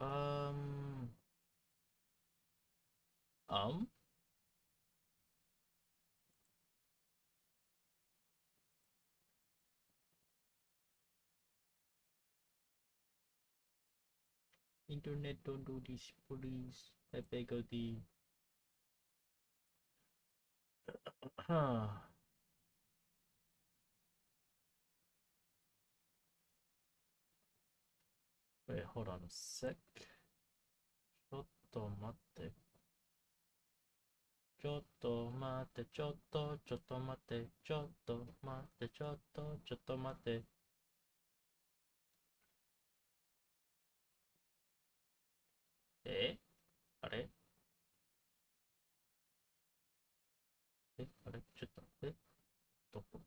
Um, um, Internet don't do this, please. I beg of thee. Huh. Wait, hold on a sec. ちょっと待って。ちょっと待って、ちょっと、ちょっと待って、ちょっと待って、ちょっと、ちょっと待って。あれあれちょっと、どこ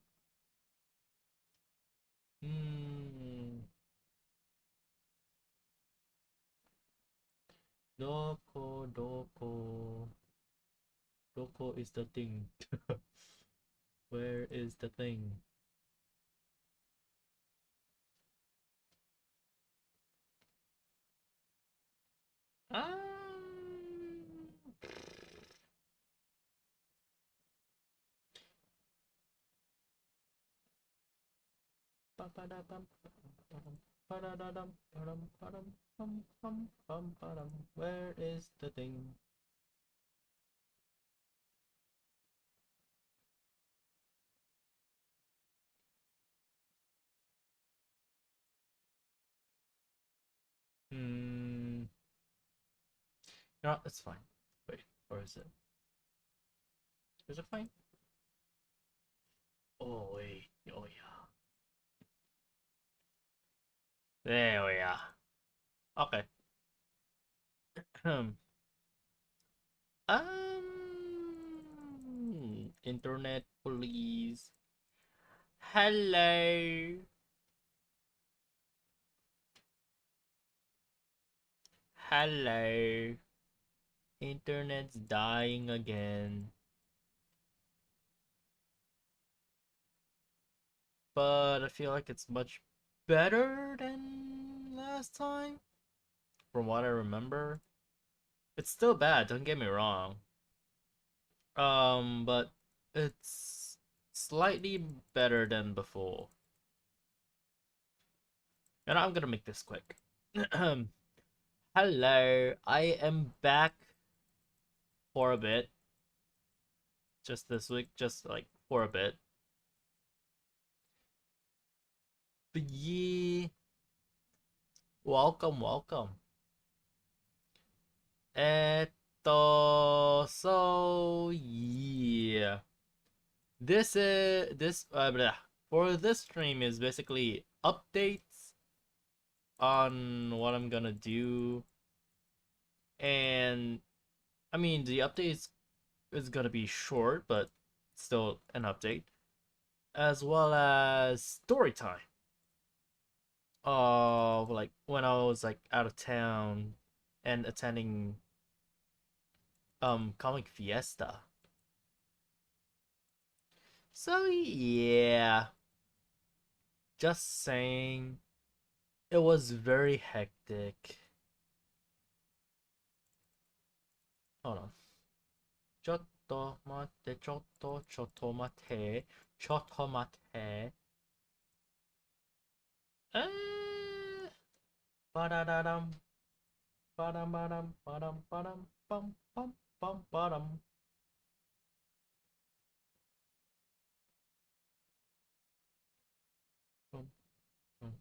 うーん。どこ is the thing? Where is the thing? Where is the thing? Hmm. No, it's fine. Wait, where is it? Is it fine? Oh wait. Oh yeah. There we are. Okay. Internet please. Hello. Hello. Internet's dying again. But I feel like it's much better than last time. From what I remember. It's still bad, don't get me wrong. But it's slightly better than before. And I'm gonna make this quick. Hello, I am back for a bit. Just this week, just like for a bit. But yeah, welcome, welcome. So yeah. For this stream is basically updates on what I'm gonna do, and I mean the updates is gonna be short, but still an update, as well as story time. Like when I was like out of town and attending Comic Fiesta. So yeah, just saying, it was very hectic. Hold on. ちょっと待って、ちょっと待って、ちょっと待って。えー、バラララン、バラバラン、バランバラン、パンパンパンバラン。パンパン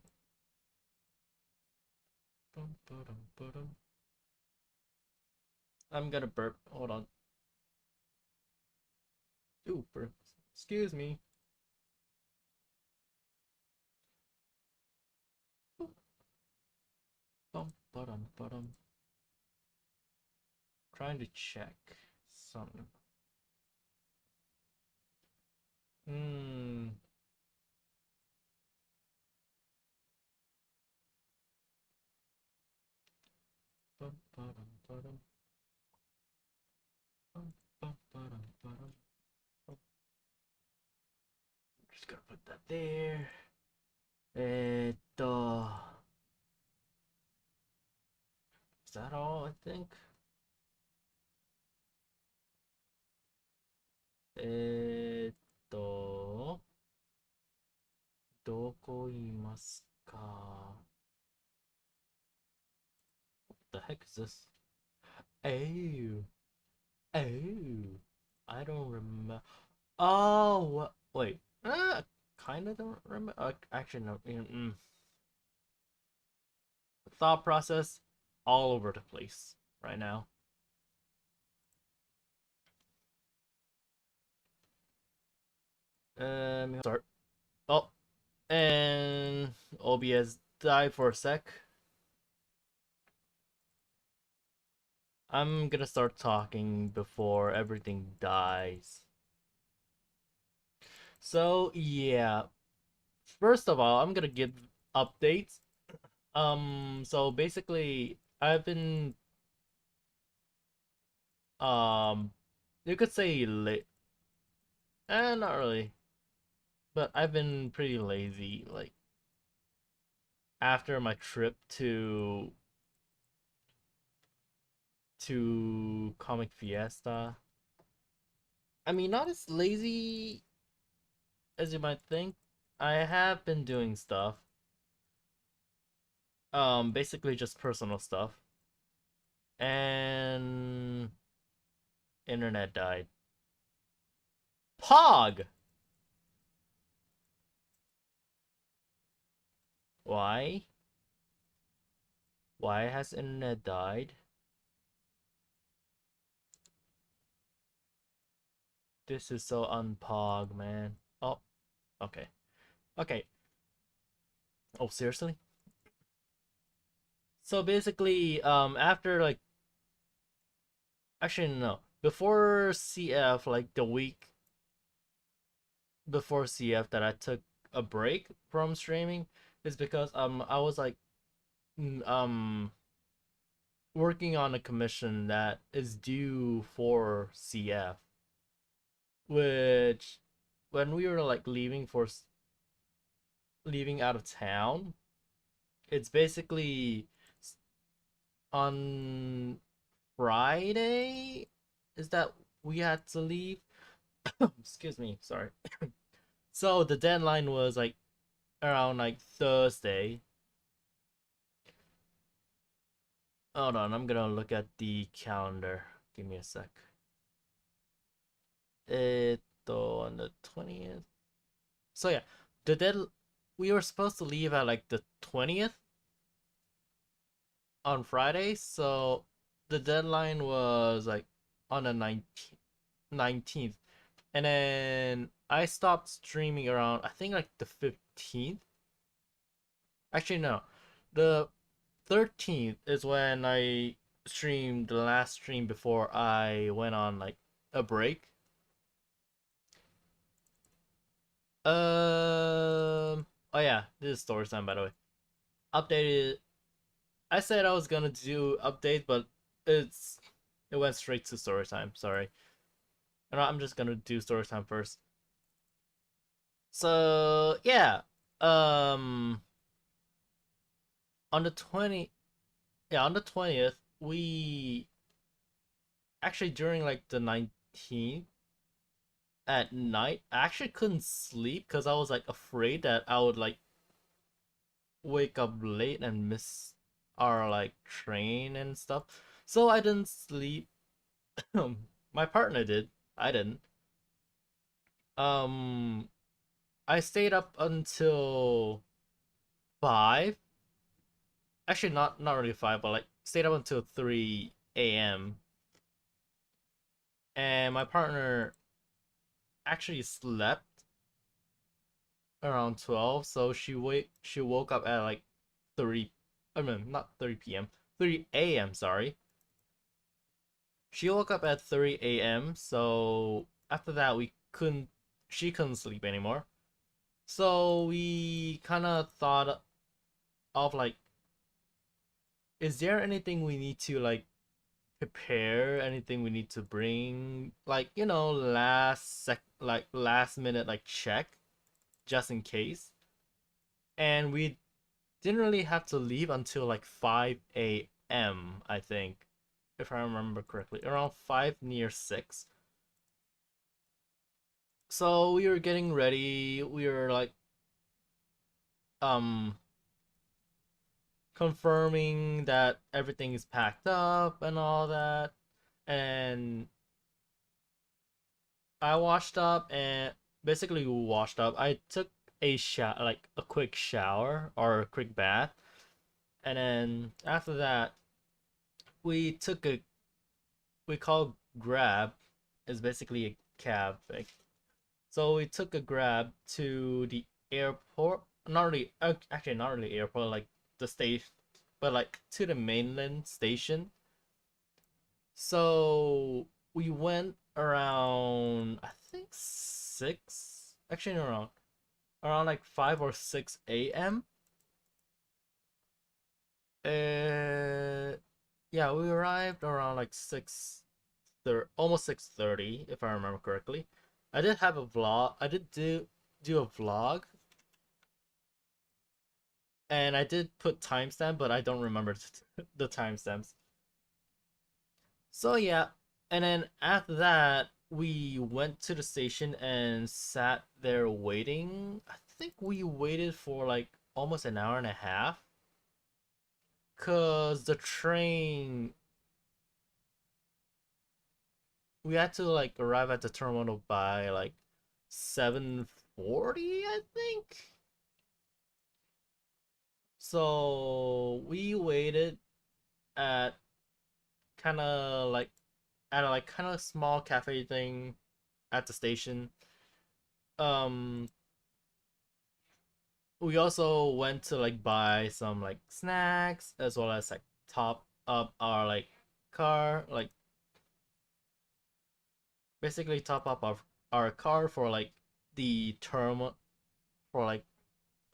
パンパランパラン。I'm gonna burp. Hold on. Ooh, burp. Excuse me. Bum, ba-dum, ba-dum. Trying to check something. Hmm. Bum, ba-dum, ba-dum. Bum, bum, ba-dum, ba-dum. Oh, just gonna put that there. えーっと、Is that all? I think. えーっと、どこいますか ?What the heck is this? Oh, oh, I don't remember. Oh, wait. Kind of don't remember. Actually, no. Thought process all over the place right now. Start. Oh, and OBS died for a sec. I'm gonna start talking before everything dies. So yeah, first of all, I'm gonna give updates. So basically, I've been um, you could say late, not really, but I've been pretty lazy. Like after my trip to Comic Fiesta. I mean, not as lazy as you might think. I have been doing stuff. Basically just personal stuff. And internet died. Pog! Why? Why has internet died? This is so unpog, man. Oh, okay. Okay. Oh, seriously? So basically, after like actually no. Before CF, like the week before CF that I took a break from streaming is because I was like working on a commission that is due for CF, which when we were like leaving out of town, it's basically on Friday is that we had to leave. Excuse me, sorry. So the deadline was like around like Thursday. Hold on, I'm gonna look at the calendar. Give me a sec. On the 20th. So yeah, the dead we were supposed to leave at like the 20th on Friday, so the deadline was like on the 19th. And then I stopped streaming around I think like the 15th. Actually no. The 13th is when I streamed the last stream before I went on like a break. Oh yeah, this is story time by the way. Updated. I said I was gonna do update, but it went straight to story time. Sorry. I'm just gonna do story time first. So yeah, um, on the 20th, we actually during like the 19th at night, I actually couldn't sleep because I was like afraid that I would like wake up late and miss our like train and stuff. So I didn't sleep. My partner did. I didn't. Um, I stayed up until 5. Actually, not really 5, but like stayed up until 3 a.m. And my partner actually slept around 12, so she woke up at like 3. I mean, not 3 p.m. 3 a.m. Sorry. She woke up at 3 a.m. So after that, she couldn't sleep anymore. So we kind of thought of like, is there anything we need to like prepare? Anything we need to bring? Like last minute like check, just in case. And we didn't really have to leave until like 5 a p.m. I think, if I remember correctly, around 5 near 6. So we were getting ready. We were like um confirming that everything is packed up and all that. And I washed up and basically washed up. I took a like a quick shower or a quick bath, and then after that, we took a we call grab is basically a cab. Like, so we took a grab to the airport. Not really, actually not really airport, like the station, but like to the mainland station. So we went around, I think 6, actually around like 5 or 6 a.m. Uh, yeah, we arrived around like 6, almost 6:30 if I remember correctly. I did have a vlog. I did do a vlog, and I did put timestamp, but I don't remember the timestamps. So yeah, and then after that, we went to the station and sat there waiting. I think we waited for like almost an hour and a half, cause the train, we had to like arrive at the terminal by like 7:40, I think. So we waited at kind of like at a like kind of small cafe thing at the station. Um, we also went to like buy some like snacks as well as like top up our like car, like basically top up our car for like the term for like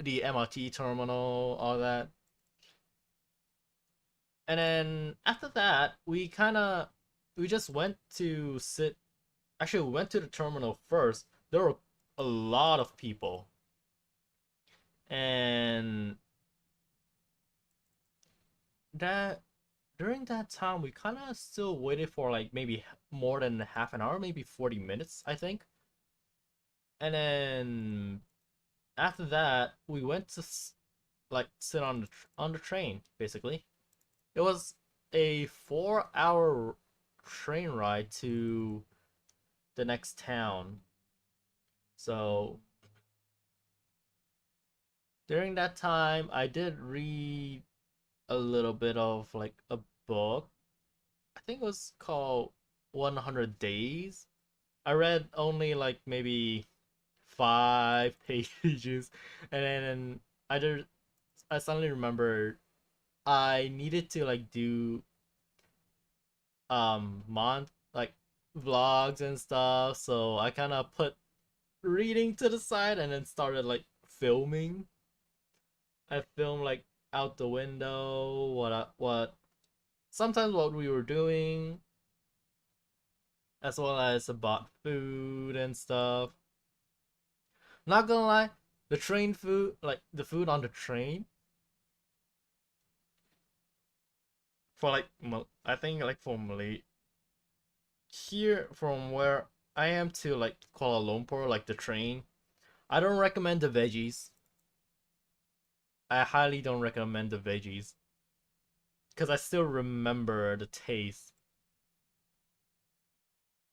the MRT terminal, all that. And then after that, we just went to sit. Actually, we went to the terminal first. There were a lot of people, and that during that time, we kind of still waited for like maybe more than half an hour, maybe 40 minutes, I think. And then after that, we went to like sit on on the train. Basically, it was a 4-hour train ride to the next town. So during that time, I did read a little bit of like a book. I think it was called 100 Days. I read only like maybe 5 pages, and then I did. I suddenly remembered I needed to like do like vlogs and stuff, so I kind of put reading to the side and then started like filming. I filmed like out the window what sometimes what we were doing, as well as about food and stuff. Not gonna lie, the train food, like the food on the train, for like I think like for Malay here from where I am to like Kuala Lumpur, like the train, I don't recommend the veggies. I highly don't recommend the veggies because I still remember the taste.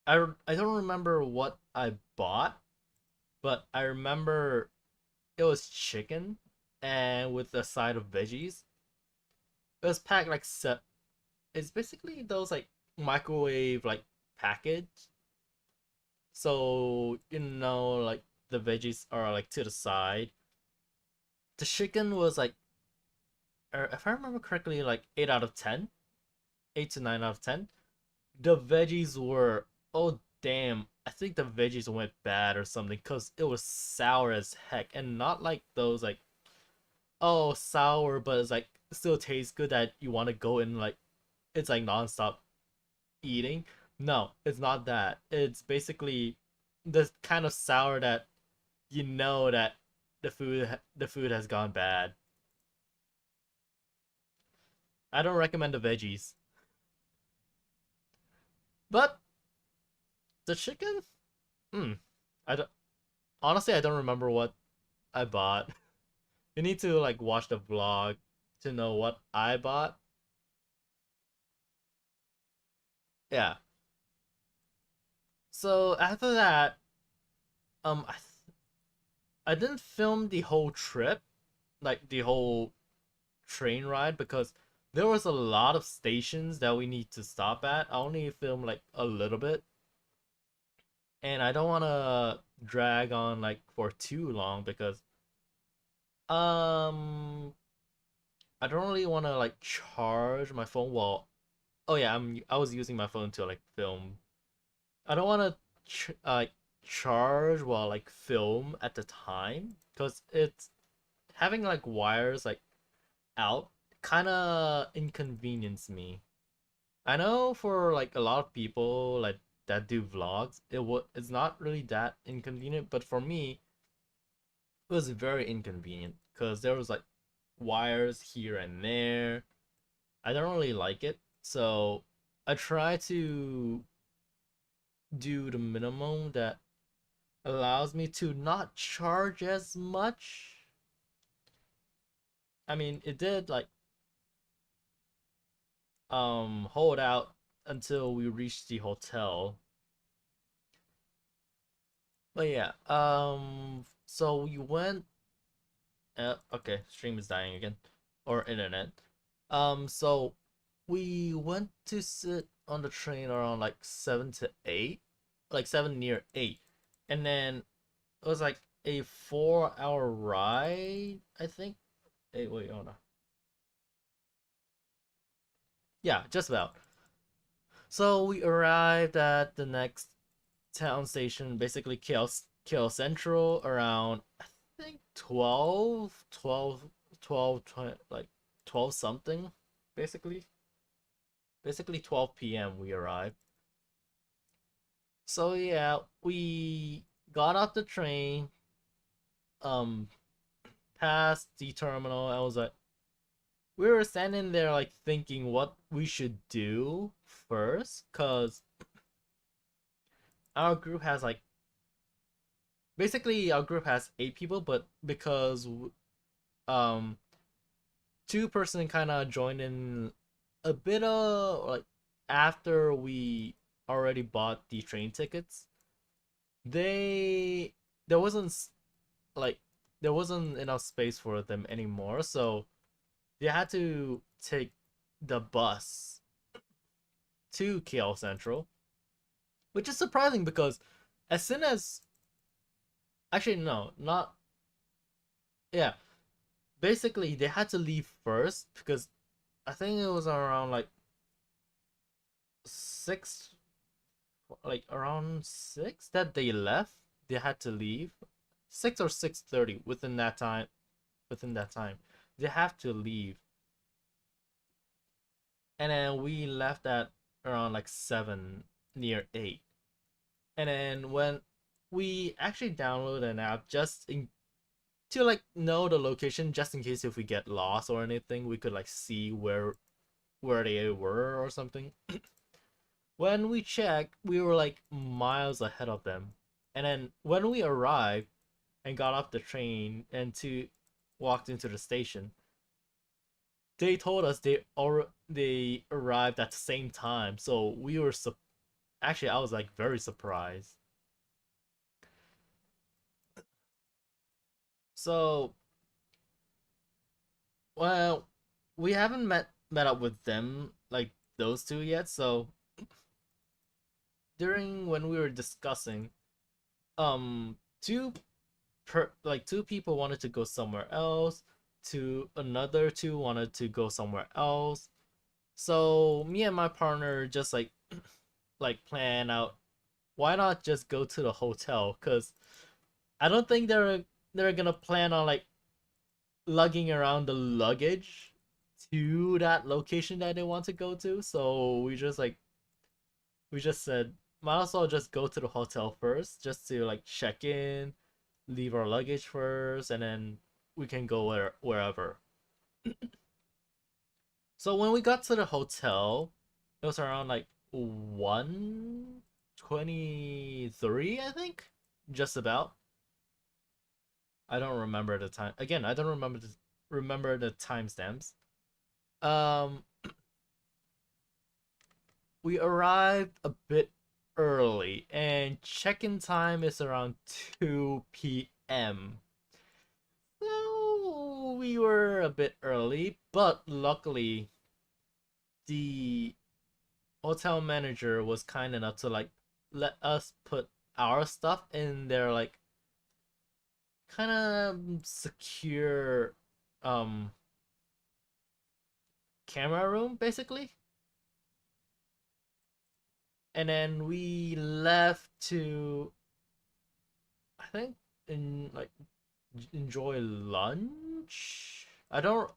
I don't remember what I bought, but I remember it was chicken and with a side of veggies. It was packed like set. It's basically those like microwave like package. So like the veggies are like to the side. The chicken was like, if I remember correctly, like 8 out of 10, 8 to 9 out of 10. The veggies were, oh damn, I think the veggies went bad or something because it was sour as heck, and not like those like, oh, sour, but it's like still tastes good that you want to go in like it's like nonstop eating. No, it's not that. It's basically the kind of sour that you know that the food has gone bad. I don't recommend the veggies. But the chicken, hmm, I don't honestly I don't remember what I bought. You need to like watch the vlog to know what I bought. Yeah. So after that, um, I I didn't film the whole trip, like the whole train ride, because there was a lot of stations that we need to stop at. I only filmed like a little bit, and I don't want to drag on like for too long because um I don't really want to like charge my phone while oh yeah, I was using my phone to like film. I don't want to charge while like film at the time because it's having like wires like out kind of inconvenience me. I know for like a lot of people like that do vlogs, it's not really that inconvenient, but for me, it was very inconvenient because there was like wires here and there. I don't really like it, so I try to do the minimum that allows me to not charge as much. I mean, it did like hold out until we reached the hotel. But yeah, so we went. Okay, stream is dying again, or internet. So we went to sit on the train around like 7 to 8, like 7 near 8, and then it was like a 4 hour ride, I think. Hey, wait, oh no. Yeah, just about. So we arrived at the next town station, basically KL Central, around I think 20, like 12 something, basically. Basically 12 p.m. we arrived. So yeah, we got off the train, um, past the terminal. I was like, we were standing there like thinking what we should do first, cause our group has like basically our group has 8 people, but because um 2 person kind of joined in a bit of like after we already bought the train tickets, they there wasn't like there wasn't enough space for them anymore, so they had to take the bus to KL Central, which is surprising because as soon as actually no, not yeah, basically they had to leave first because I think it was around like 6, like around 6 that they left. They had to leave 6 or 6:30 within that time. Within that time, they have to leave, and then we left at around like 7 near 8. And then when we actually download an app to like know the location just in case if we get lost or anything, we could like see where they were or something. When we checked, we were like miles ahead of them. And then when we arrived and got off the train and to walked into the station, they told us they arrived at the same time. So we were actually I was like very surprised. So well, we haven't met up with them like those two yet. So during when we were discussing, two 2 people wanted to go somewhere else, another two wanted to go somewhere else. So me and my partner just like plan out why not just go to the hotel? Cause I don't think they're gonna plan on like lugging around the luggage to that location that they want to go to. So we just said might as well just go to the hotel first just to like check in, leave our luggage first, and then we can go wherever. So when we got to the hotel, it was around like 1:23, I think, just about. I don't remember the time. Again, I don't remember the timestamps. Um, we arrived a bit early, and check-in time is around 2 p.m. So we were a bit early, but luckily the hotel manager was kind enough to like let us put our stuff in their like kind of secure um camera room basically. And then we left to, I think, in like enjoy lunch. I don't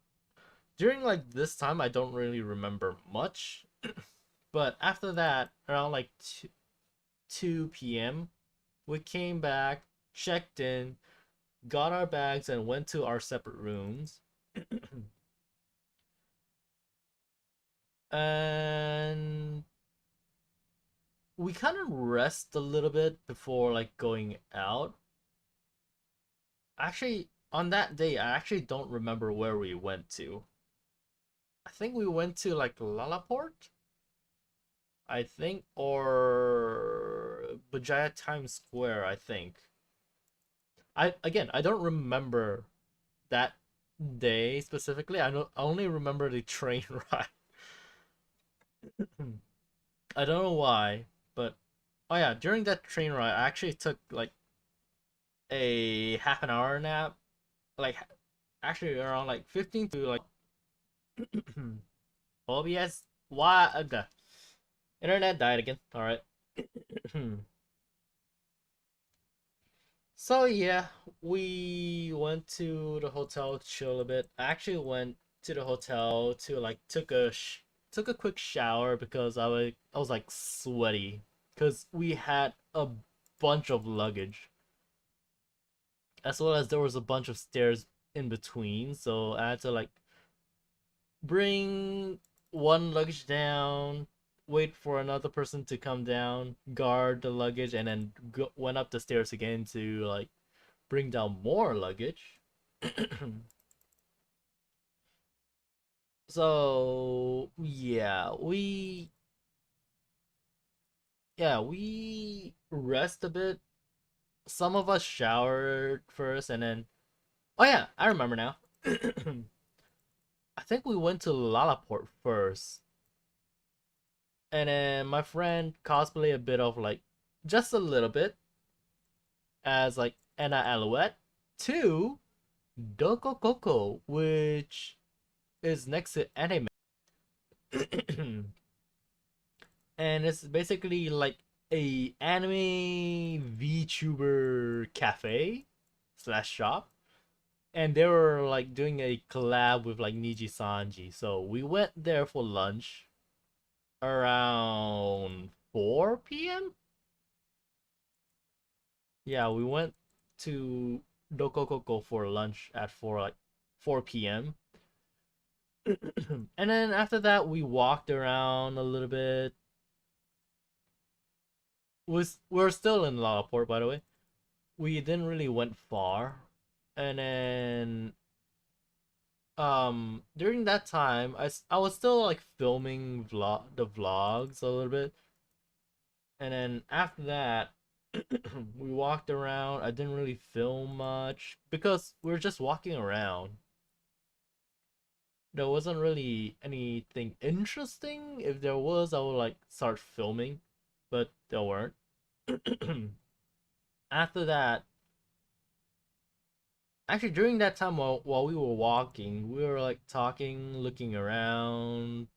During like this time I don't really remember much. But after that, around like 2 p.m., we came back, checked in, got our bags, and went to our separate rooms. And we kind of rest a little bit before like going out. Actually, on that day, I actually don't remember where we went to. I think we went to like Lalaport, I think, or Bajaya Times Square, I think. I don't remember that day specifically. I only remember the train ride. I don't know why, but oh yeah, during that train ride, I actually took like a half an hour nap, like actually around like 15 to like OBS. Why the internet died again? All right. So yeah, we went to the hotel to chill a bit. I actually went to the hotel to like took a quick shower because I was like sweaty because we had a bunch of luggage, as well as there was a bunch of stairs in between, so I had to like bring one luggage down, wait for another person to come down, guard the luggage, and then went up the stairs again to like bring down more luggage. So we rest a bit. Some of us showered first, and then oh yeah, I remember now. I think we went to Lalaport first, and then my friend cosplayed a bit of like just a little bit as like Anna Alouette to Doko Coco, which is next to anime. And it's basically like a anime VTuber cafe slash shop. And they were like doing a collab with like Niji Sanji. So we went there for lunch around 4 p.m. Yeah, we went to Dokokoko for lunch at 4 p.m. And then after that we walked around a little bit. We're still in Lalaport, by the way. We didn't really went far. And then during that time I was still like filming the vlogs a little bit. And then after that we walked around. I didn't really film much because we were just walking around. There wasn't really anything interesting. If there was, I would like start filming, but there weren't. After that, actually during that time while we were walking, we were like talking, looking around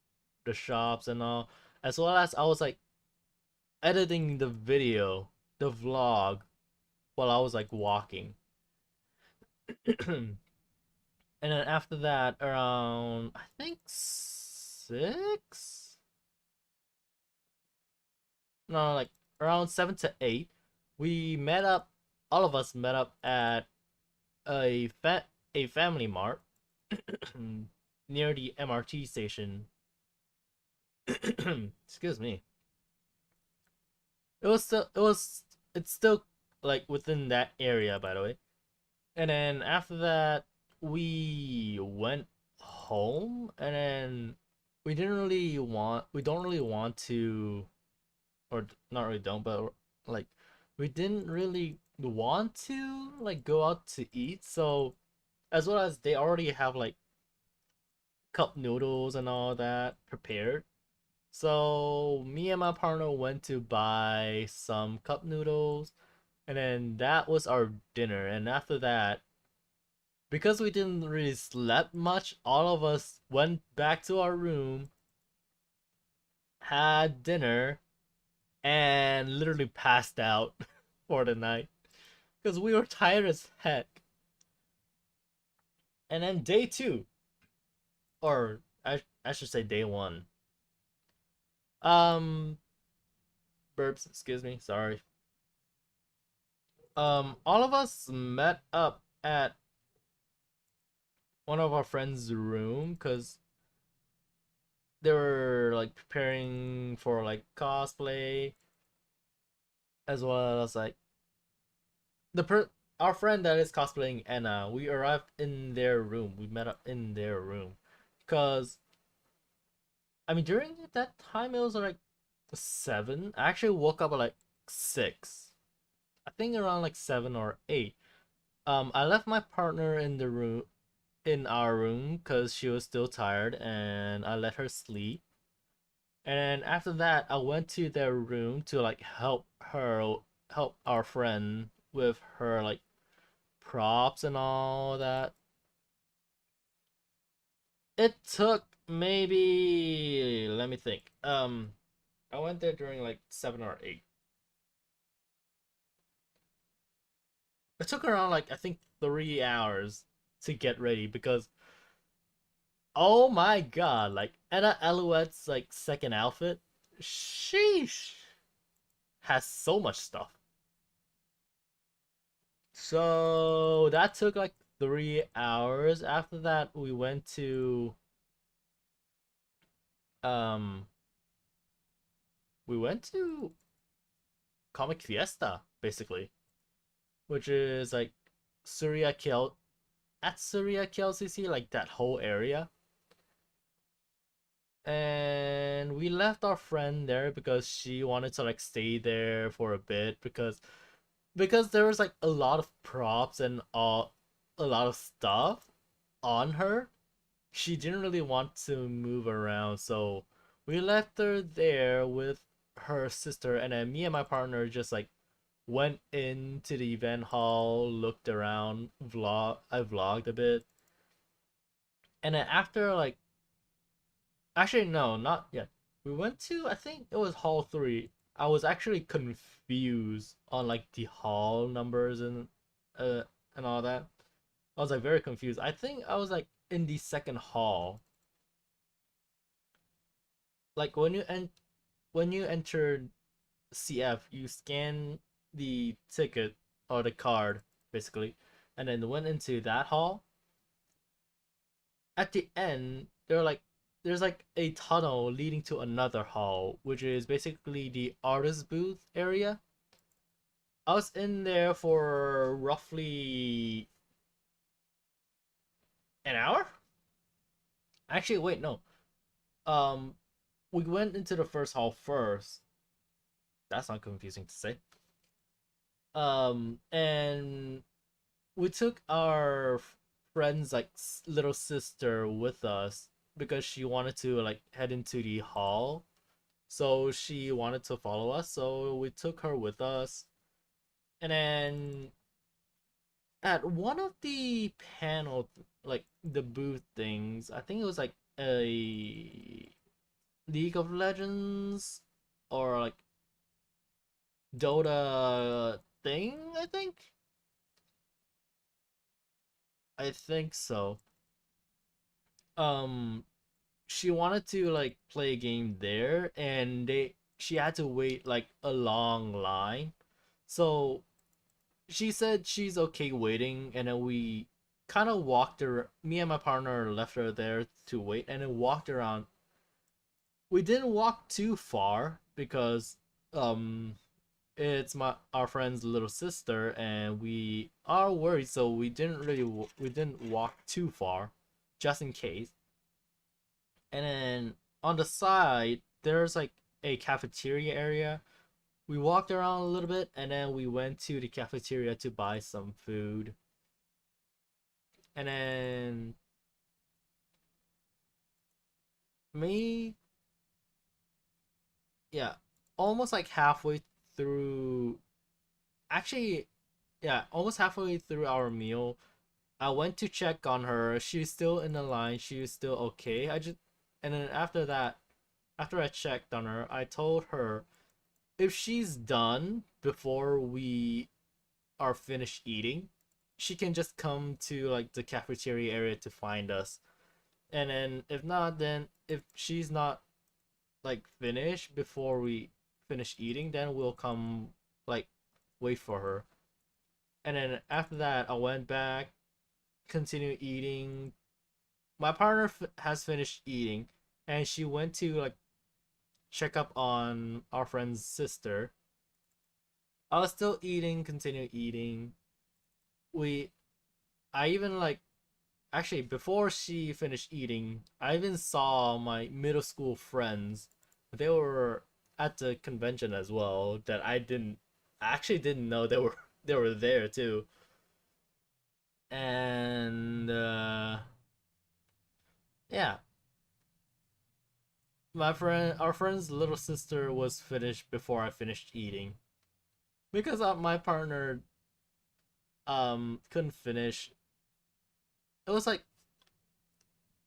the shops and all, as well as I was like editing the video, the vlog, while I was like walking. And then after that, around I think 6, no, like around 7 to 8, we met up. All of us met up at a family mart near the MRT station. Excuse me. It was still it was it's still like within that area, by the way. And then after that, we went home, and then we don't really want to, or not really don't, but like we didn't really want to like go out to eat. So as well as they already have like cup noodles and all that prepared. So me and my partner went to buy some cup noodles, and then that was our dinner. And after that, because we didn't really slept much, all of us went back to our room, had dinner, and literally passed out for the night because we were tired as heck. And then day two, or I should say day one. Um, burps. Excuse me. Sorry. All of us met up at one of our friends' room because they were like preparing for like cosplay, as well as like the our friend that is cosplaying Anna. We arrived in their room. We met up in their room because I mean during that time it was like 7. I actually woke up at like 6. I think around like 7 or 8. I left my partner in the room in our room because she was still tired, and I let her sleep. And after that, I went to their room to like help our friend with her like props and all that. It took maybe, let me think. I went there during like 7 or 8. It took around like I think 3 hours to get ready because oh my god, like Anna Alouette's like second outfit, sheesh, has so much stuff. So that took like 3 hours. After that, um we went to Comic Fiesta basically, which is like Surya Kiel at Surya KLCC, like that whole area. And we left our friend there because she wanted to like stay there for a bit because there was like a lot of props and a lot of stuff on her. She didn't really want to move around, so we left her there with her sister, and then me and my partner just like went into the event hall, looked around, I vlogged a bit. And then after like actually no, not yet. We went to, I think it was hall 3. I was actually confused on like the hall numbers uh and all that. I was like very confused. I think I was like in the second hall. Like when you enter CF, you scan the ticket or the card basically, and then went into that hall. At the end, there's like a tunnel leading to another hall, which is basically the artist booth area. I was in there for roughly an hour. Actually, wait, no. Um, we went into the first hall first. That's not confusing to say. And we took our friend's like little sister with us because she wanted to like head into the hall. So she wanted to follow us, so we took her with us. And then at one of the panel, like the booth things, I think it was like a League of Legends or like Dota thing, I think so. Um she wanted to like play a game there, and they she had to wait like a long line. So she said she's okay waiting, and then we kind of walked around. Me and my partner left her there to wait, and then walked around. We didn't walk too far because um it's my our friend's little sister, and we are worried, so we didn't walk too far, just in case. And then on the side, there's like a cafeteria area. We walked around a little bit, and then we went to the cafeteria to buy some food. And then me, yeah, almost like halfway through. Actually, yeah, almost halfway through our meal, I went to check on her. She's still in the line. She was still okay. And then after that, after I checked on her, I told her if she's done before we are finished eating, she can just come to like the cafeteria area to find us. And then if not, then if she's not like finished before we finish eating, then we'll come like wait for her. And then after that, I went back, continued eating. My partner has finished eating, and she went to like check up on our friend's sister. I was still eating, continue eating. We, I even like actually before she finished eating, I even saw my middle school friends. They were at the convention as well. That I actually didn't know they were there too. And yeah, our friend's little sister was finished before I finished eating because my partner couldn't finish. It was like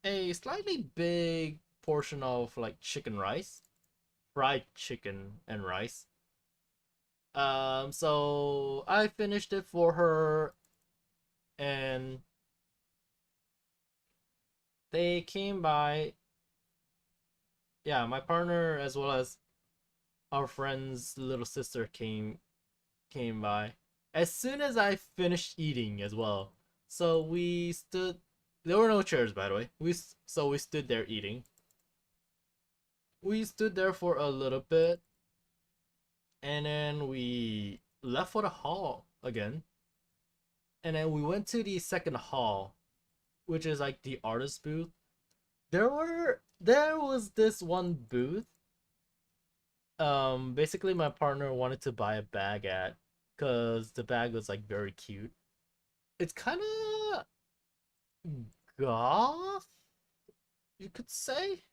a slightly big portion of like chicken rice, fried chicken and rice. So I finished it for her, and they came by. Yeah, my partner as well as our friend's little sister came by as soon as I finished eating as well. So we stood. There were no chairs, by the way. We stood there eating. We stood there for a little bit, and then we left for the hall again. And then we went to the second hall, which is like the artist booth. There was this one booth. Basically my partner wanted to buy a bag at, because the bag was like very cute. It's kind of goth, you could say.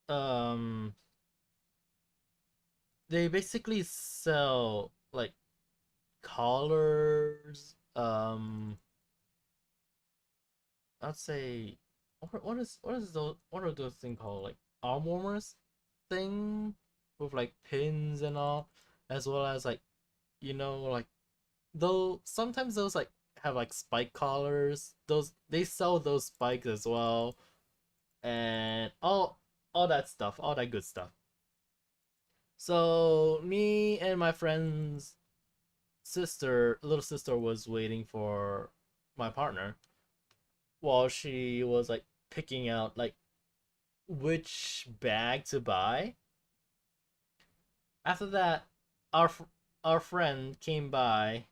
Um, they basically sell like collars. I'd say what are those things called, like arm warmers thing with like pins and all, as well as like like though sometimes those like have like spike collars. Those they sell those spikes as well, and all that stuff, all that good stuff. So me and my friend's little sister, was waiting for my partner while she was like picking out like which bag to buy. After that, our our friend came by,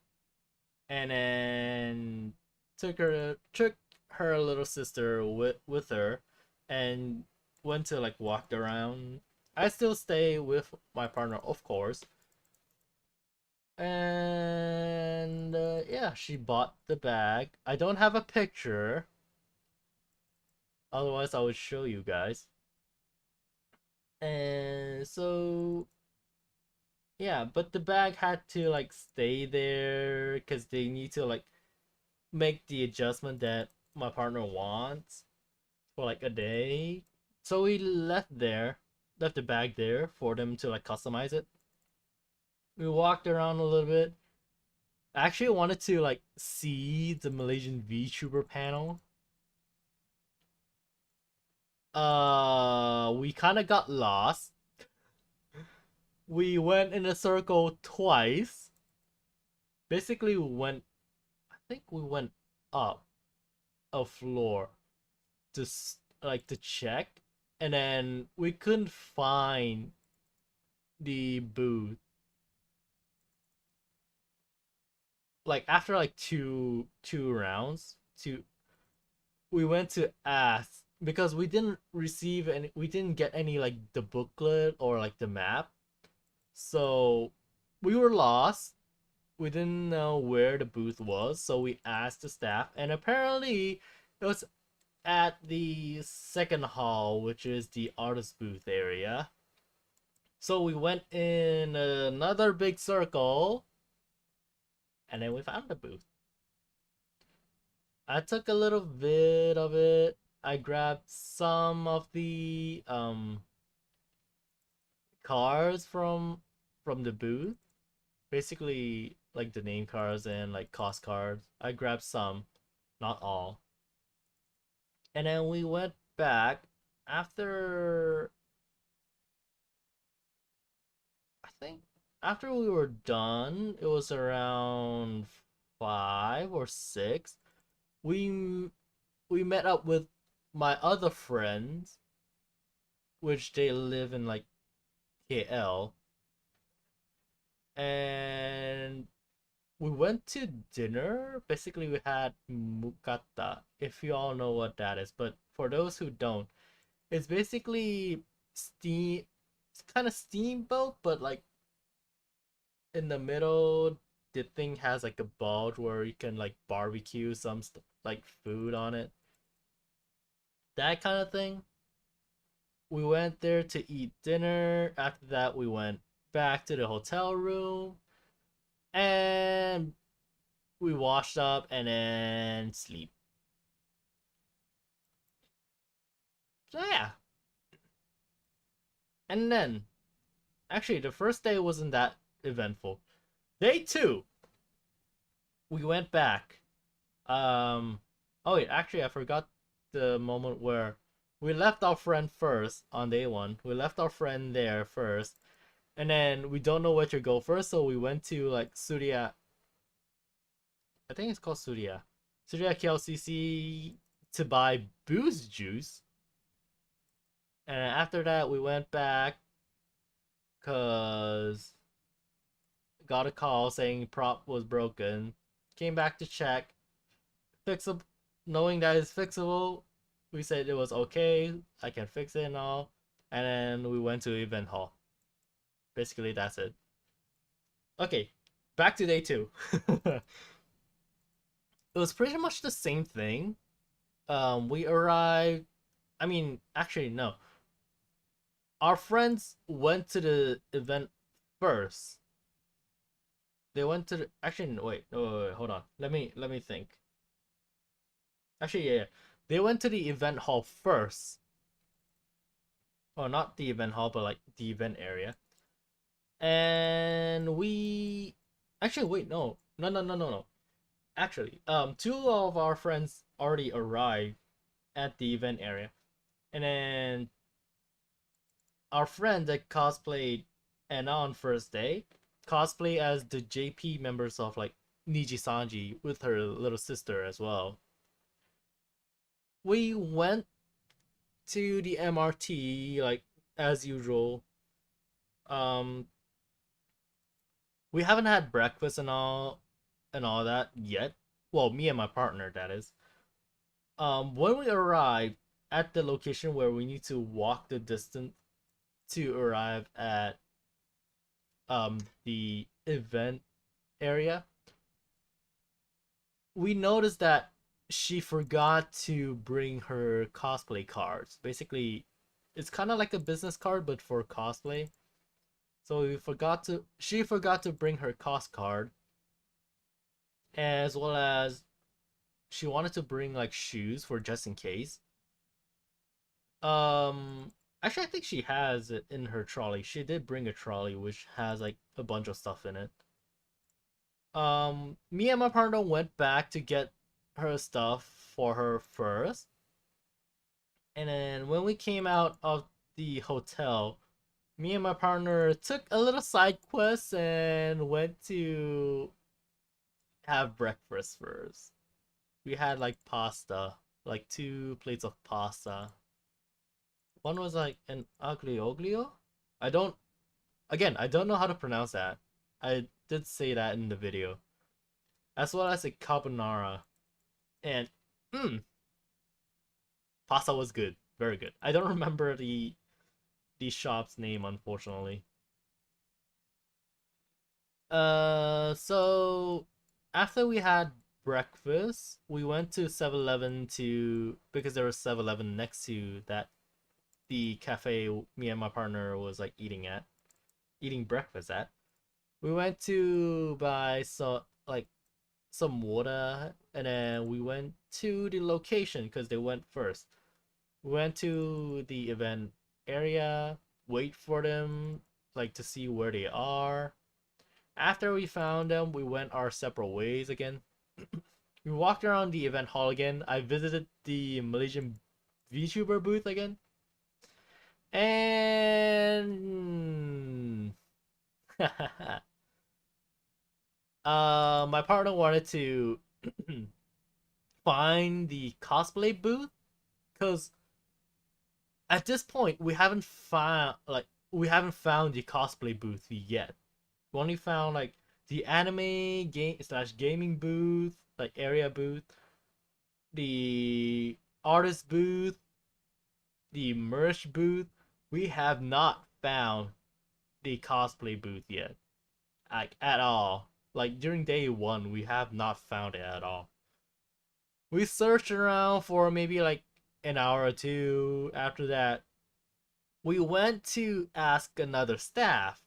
and then took her little sister with her, and went to like walk around. I still stay with my partner, of course. And yeah, she bought the bag. I don't have a picture, otherwise I would show you guys. And so yeah, but the bag had to like stay there because they need to like make the adjustment that my partner wants for like a day. So we left the bag there for them to like customize it. We walked around a little bit. I actually wanted to like see the Malaysian VTuber panel. We kind of got lost. We went in a circle twice basically we went. I think we went up a floor to like to check, and then we couldn't find the booth. Like after like two rounds, we went to ask because we didn't get any like the booklet or like the map, so we were lost. We didn't know where the booth was, so we asked the staff, and apparently it was at the second hall, which is the artist booth area. So we went in another big circle, and then we found the booth. I took a little bit of it. I grabbed some of the cards from the booth, basically like the name cards and like cost cards. I grabbed some, not all. And then we went back after, I think after we were done, it was around 5 or 6. We we met up with my other friends, which they live in like KL, and we went to dinner. Basically, we had mukata, if you all know what that is. But for those who don't, it's basically steam. It's kind of steamboat, but like in the middle, the thing has like a bulge where you can like barbecue some like food on it. That kind of thing. We went there to eat dinner. After that, we went back to the hotel room and we washed up and then sleep. So yeah. And then actually the first day wasn't that eventful. Day 2, we went back. Oh wait, actually I forgot the moment where we left our friend first on day 1. We left our friend there first. And then we don't know where to go first, so we went to like Surya. I think it's called Surya. Surya KLCC to buy booze juice. And after that, we went back because got a call saying prop was broken. Came back to check. Fixable, knowing that it's fixable, we said it was okay. I can fix it and all. And then we went to event hall. Basically, that's it. Okay, back to day 2. It was pretty much the same thing. We arrived. I mean, actually, no. Our friends went to the event first. They went to the. Actually, wait, hold on. Let me think. Actually, yeah, they went to the event hall first. Oh, not the event hall, but like the event area. And we actually wait, no. Actually, two of our friends already arrived at the event area, and then our friend that cosplayed and on first day cosplay as the JP members of like Niji Sanji with her little sister as well. We went to the MRT like as usual. Um, we haven't had breakfast and all that yet. Well, me and my partner, that is. When we arrived at the location where we need to walk the distance to arrive at the event area, we noticed that she forgot to bring her cosplay cards. Basically, it's kind of like a business card but for cosplay. So she forgot to bring her cost card, as well as she wanted to bring like shoes for just in case. Um, actually, I think she has it in her trolley. She did bring a trolley which has like a bunch of stuff in it. Me and my partner went back to get her stuff for her first, and then when we came out of the hotel, me and my partner took a little side quest and went to have breakfast first. We had like pasta, like 2 plates of pasta. One was like an aglio oglio. I don't Again, I don't know how to pronounce that. I did say that in the video. As well as a carbonara. And mm, pasta was good. Very good. I don't remember the shop's name, unfortunately. So after we had breakfast, we went to 7-Eleven to because there was 7-Eleven next to that the cafe me and my partner was like eating breakfast at. We went to buy some water, and then we went to the location because they went first. We went to the event area, wait for them, like to see where they are. After we found them, we went our separate ways again. We walked around the event hall again. I visited the Malaysian VTuber booth again. And my partner wanted to find the cosplay booth because at this point we haven't found the cosplay booth yet. We only found like the anime game slash gaming booth, like area booth, the artist booth, the merch booth. We have not found the cosplay booth yet, like at all. Like during day one, we have not found it at all. We searched around for maybe like an hour or two. After that, we went to ask another staff,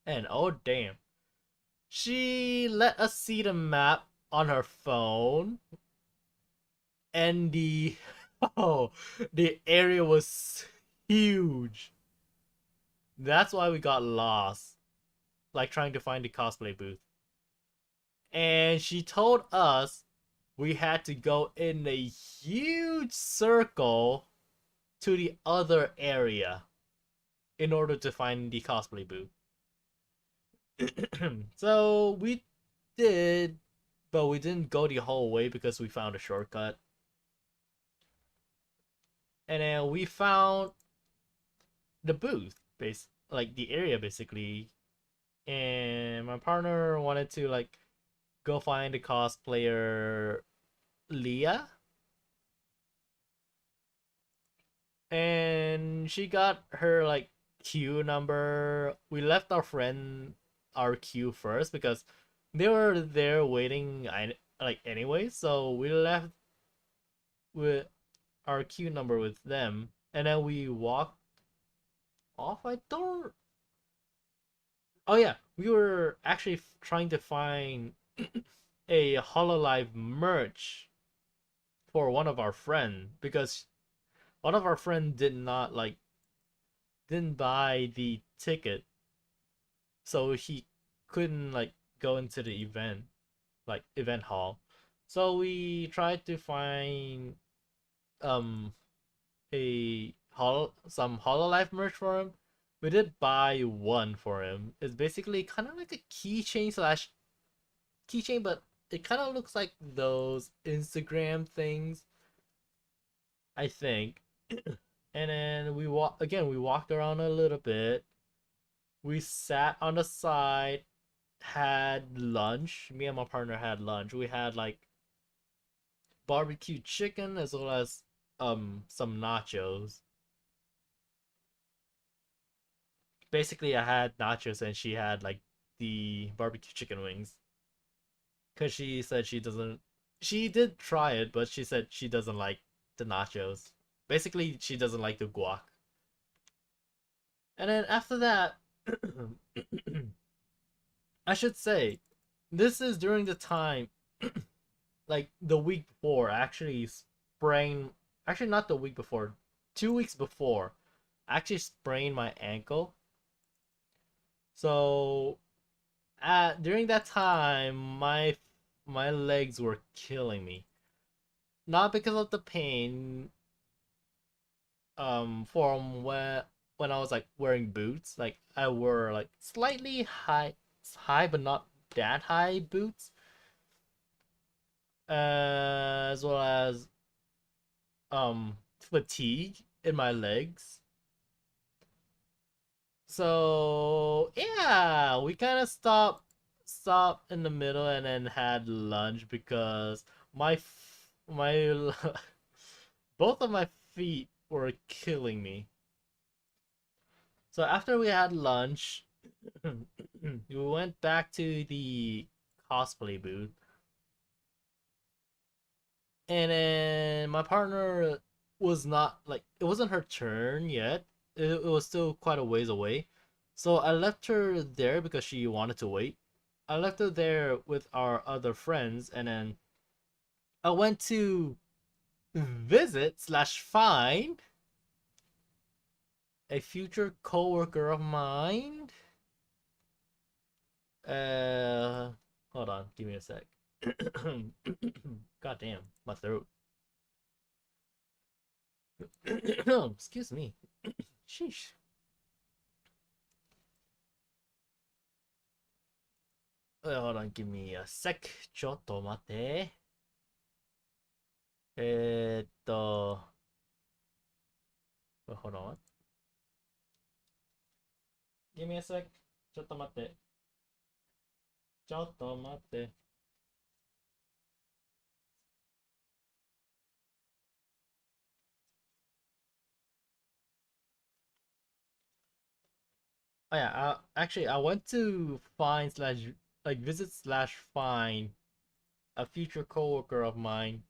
and oh damn, she let us see the map on her phone, and the oh, the area was huge. That's why we got lost, like trying to find the cosplay booth. And she told us we had to go in a huge circle to the other area in order to find the cosplay booth. So we did, but we didn't go the whole way because we found a shortcut. And then we found the booth, like the area basically. And my partner wanted to like go find the cosplayer Leah, and she got her like queue number. We left our queue first because they were there waiting. Like anyway, so we left with our queue number with them, and then we walked off. I don't. Oh yeah, we were actually trying to find a Hololive merch for one of our friend because one of our friend didn't buy the ticket, so he couldn't like go into the event hall. So we tried to find um some Hololive merch for him. We did buy one for him. It's basically kind of like a keychain, but it kind of looks like those Instagram things, I think. And then we walked around a little bit. We sat on the side, had lunch. Me and my partner had lunch. We had like barbecue chicken as well as some nachos. Basically, I had nachos and she had like the barbecue chicken wings because she said she doesn't. She did try it, but she said she doesn't like the nachos. Basically, she doesn't like the guac. And then after that, I should say, this is during the time, like the week before, actually sprained. Actually, not the week before, 2 weeks before, I actually sprained my ankle. So, during that time, my legs were killing me. Not because of the pain, from when I was like wearing boots. Like I wore like slightly high but not that high boots, as well as fatigue in my legs. So yeah, we kind of stopped in the middle and then had lunch because my both of my feet were killing me. So after we had lunch, we went back to the cosplay booth, and then my partner was not like it wasn't her turn yet. It was still quite a ways away, so I left her there because she wanted to wait. I left her there with our other friends, and then I went to visit slash find a future coworker of mine. Uh, Hold on, give me a sec. God damn, my throat. Excuse me. Sheesh. Hold on, give me a sec. ちょっと待って。Hold on. Give me a sec. ちょっと待って。ちょっと待って。Oh yeah, actually I went to find slash like visit slash find a future coworker of mine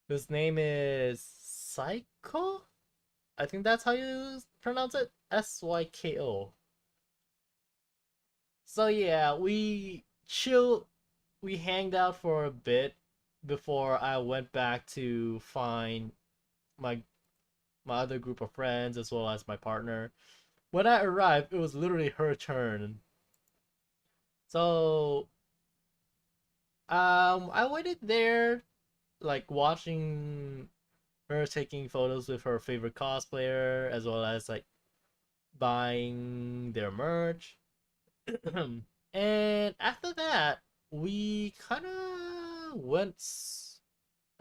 whose name is Psycho. I think that's how you pronounce it. Syko. So yeah, we hanged out for a bit before I went back to find my my other group of friends as well as my partner. When I arrived, it was literally her turn. So I waited there like watching her taking photos with her favorite cosplayer as well as like buying their merch. And after that, we kind of went.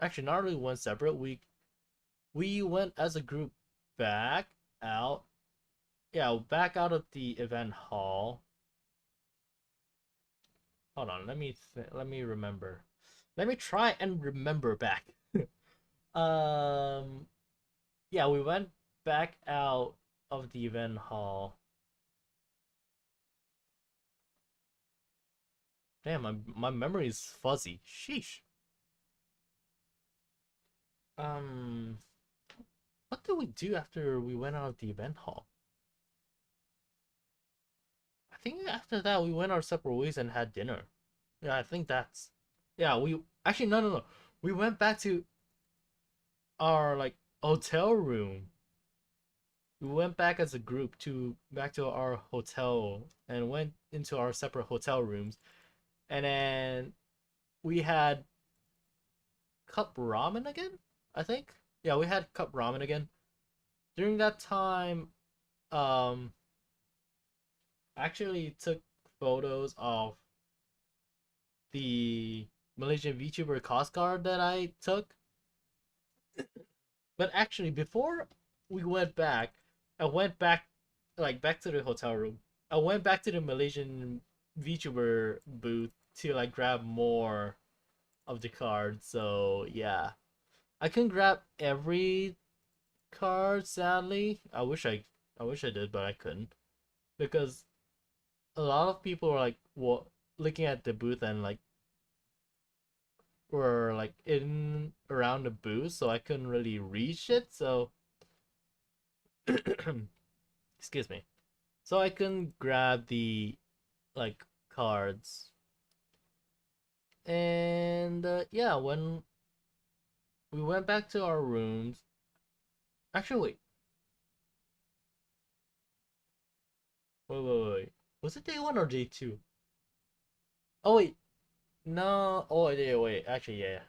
Actually, not really went separate. We went as a group back out. Yeah, back out of the event hall. Hold on, let me remember. Let me try and remember back. um, yeah, we went back out of the event hall. Damn, my memory is fuzzy. Sheesh. Um, what did we do after we went out of the event hall? I think after that we went our separate ways and had dinner. Yeah, I think that's. Yeah, we actually no. We went back to our like hotel room. We went back as a group to back to our hotel and went into our separate hotel rooms, and then we had cup ramen again. I think. Yeah, we had cup ramen again. During that time, um, actually took photos of the Malaysian VTuber cost card that I took. But actually, before we went back, I went back, like back to the hotel room. I went back to the Malaysian VTuber booth to like grab more of the cards. So yeah, I couldn't grab every card. Sadly, I wish I did, but I couldn't because a lot of people were like, what, looking at the booth and like were like in around the booth, so I couldn't really reach it. So excuse me. So I couldn't grab the like cards. And yeah, when we went back to our rooms, actually, wait. Was it day one or day two? Oh wait, no. Oh wait. Actually, yeah.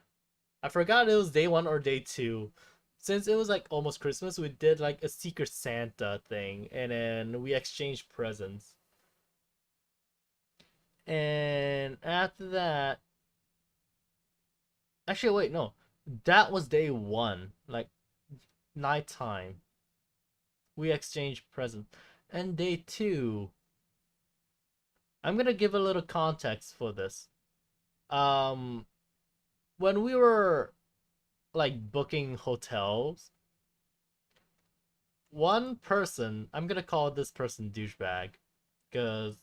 I forgot it was day one or day two. Since it was like almost Christmas, we did like a Secret Santa thing, and then we exchanged presents. And after that, actually, wait, no, that was day one, like nighttime. We exchanged presents. And day two, I'm gonna give a little context for this. Um, when we were like booking hotels, one person, I'm gonna call this person douchebag, because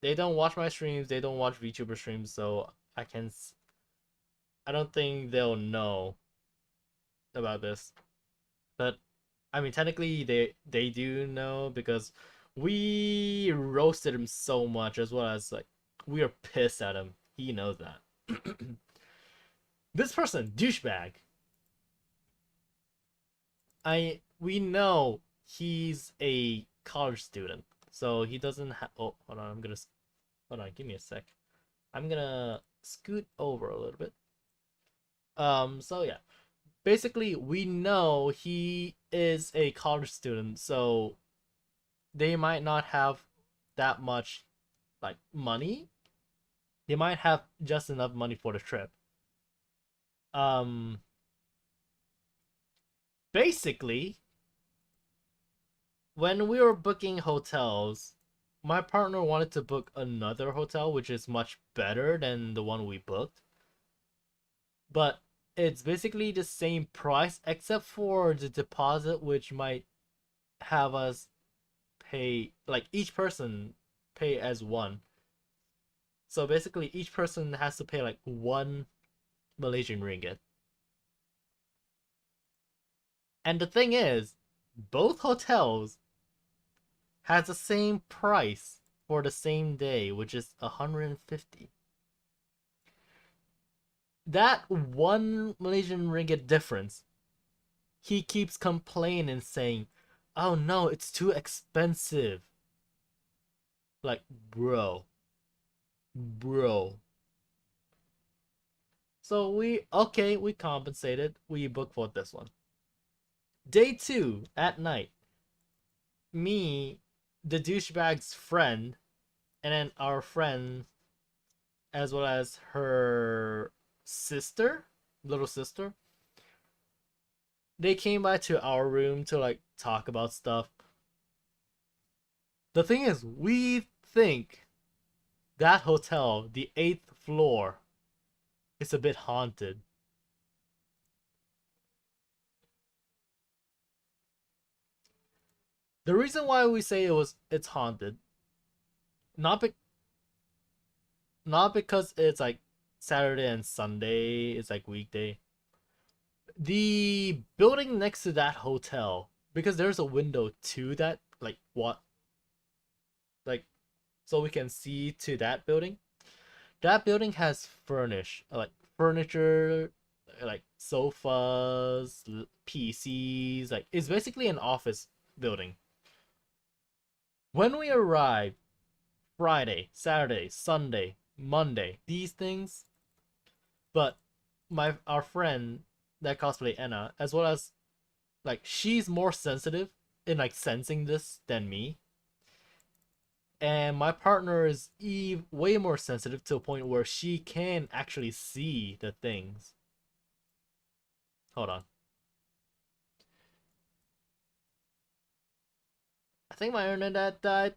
they don't watch my streams, they don't watch VTuber streams, so I don't think they'll know about this. But I mean, technically they do know because we roasted him so much, as well as like we are pissed at him. He knows that. This person, douchebag. We know he's a college student, so he doesn't have. Oh, hold on. Hold on. Give me a sec. I'm gonna scoot over a little bit. So yeah, basically we know he is a college student, so they might not have that much like money. They might have just enough money for the trip. Um, basically, when we were booking hotels, my partner wanted to book another hotel, which is much better than the one we booked. But it's basically the same price, except for the deposit, which might have us pay, like each person pay as one. So basically, each person has to pay like 1 Malaysian ringgit. And the thing is, both hotels has the same price for the same day, which is 150. That 1 Malaysian ringgit difference, he keeps complaining, saying, "Oh no, it's too expensive." Like, bro. So we compensated. We booked for this one. Day two at night, me, the douchebag's friend, and then our friend, as well as her sister, little sister, they came by to our room to like talk about stuff. The thing is, we think that hotel, the eighth floor, is a bit haunted. The reason why we say it's haunted, not be, not because it's like Saturday and Sunday, it's like weekday. The building next to that hotel, because there's a window to that, like what, like, so we can see to that building. That building has like furniture, like sofas, PCs. Like it's basically an office building. When we arrived, Friday, Saturday, Sunday, Monday, these things. But our friend that cosplay Anna, as well as like she's more sensitive in like sensing this than me, and my partner is way more sensitive to a point where she can actually see the things. Hold on. I think my internet died.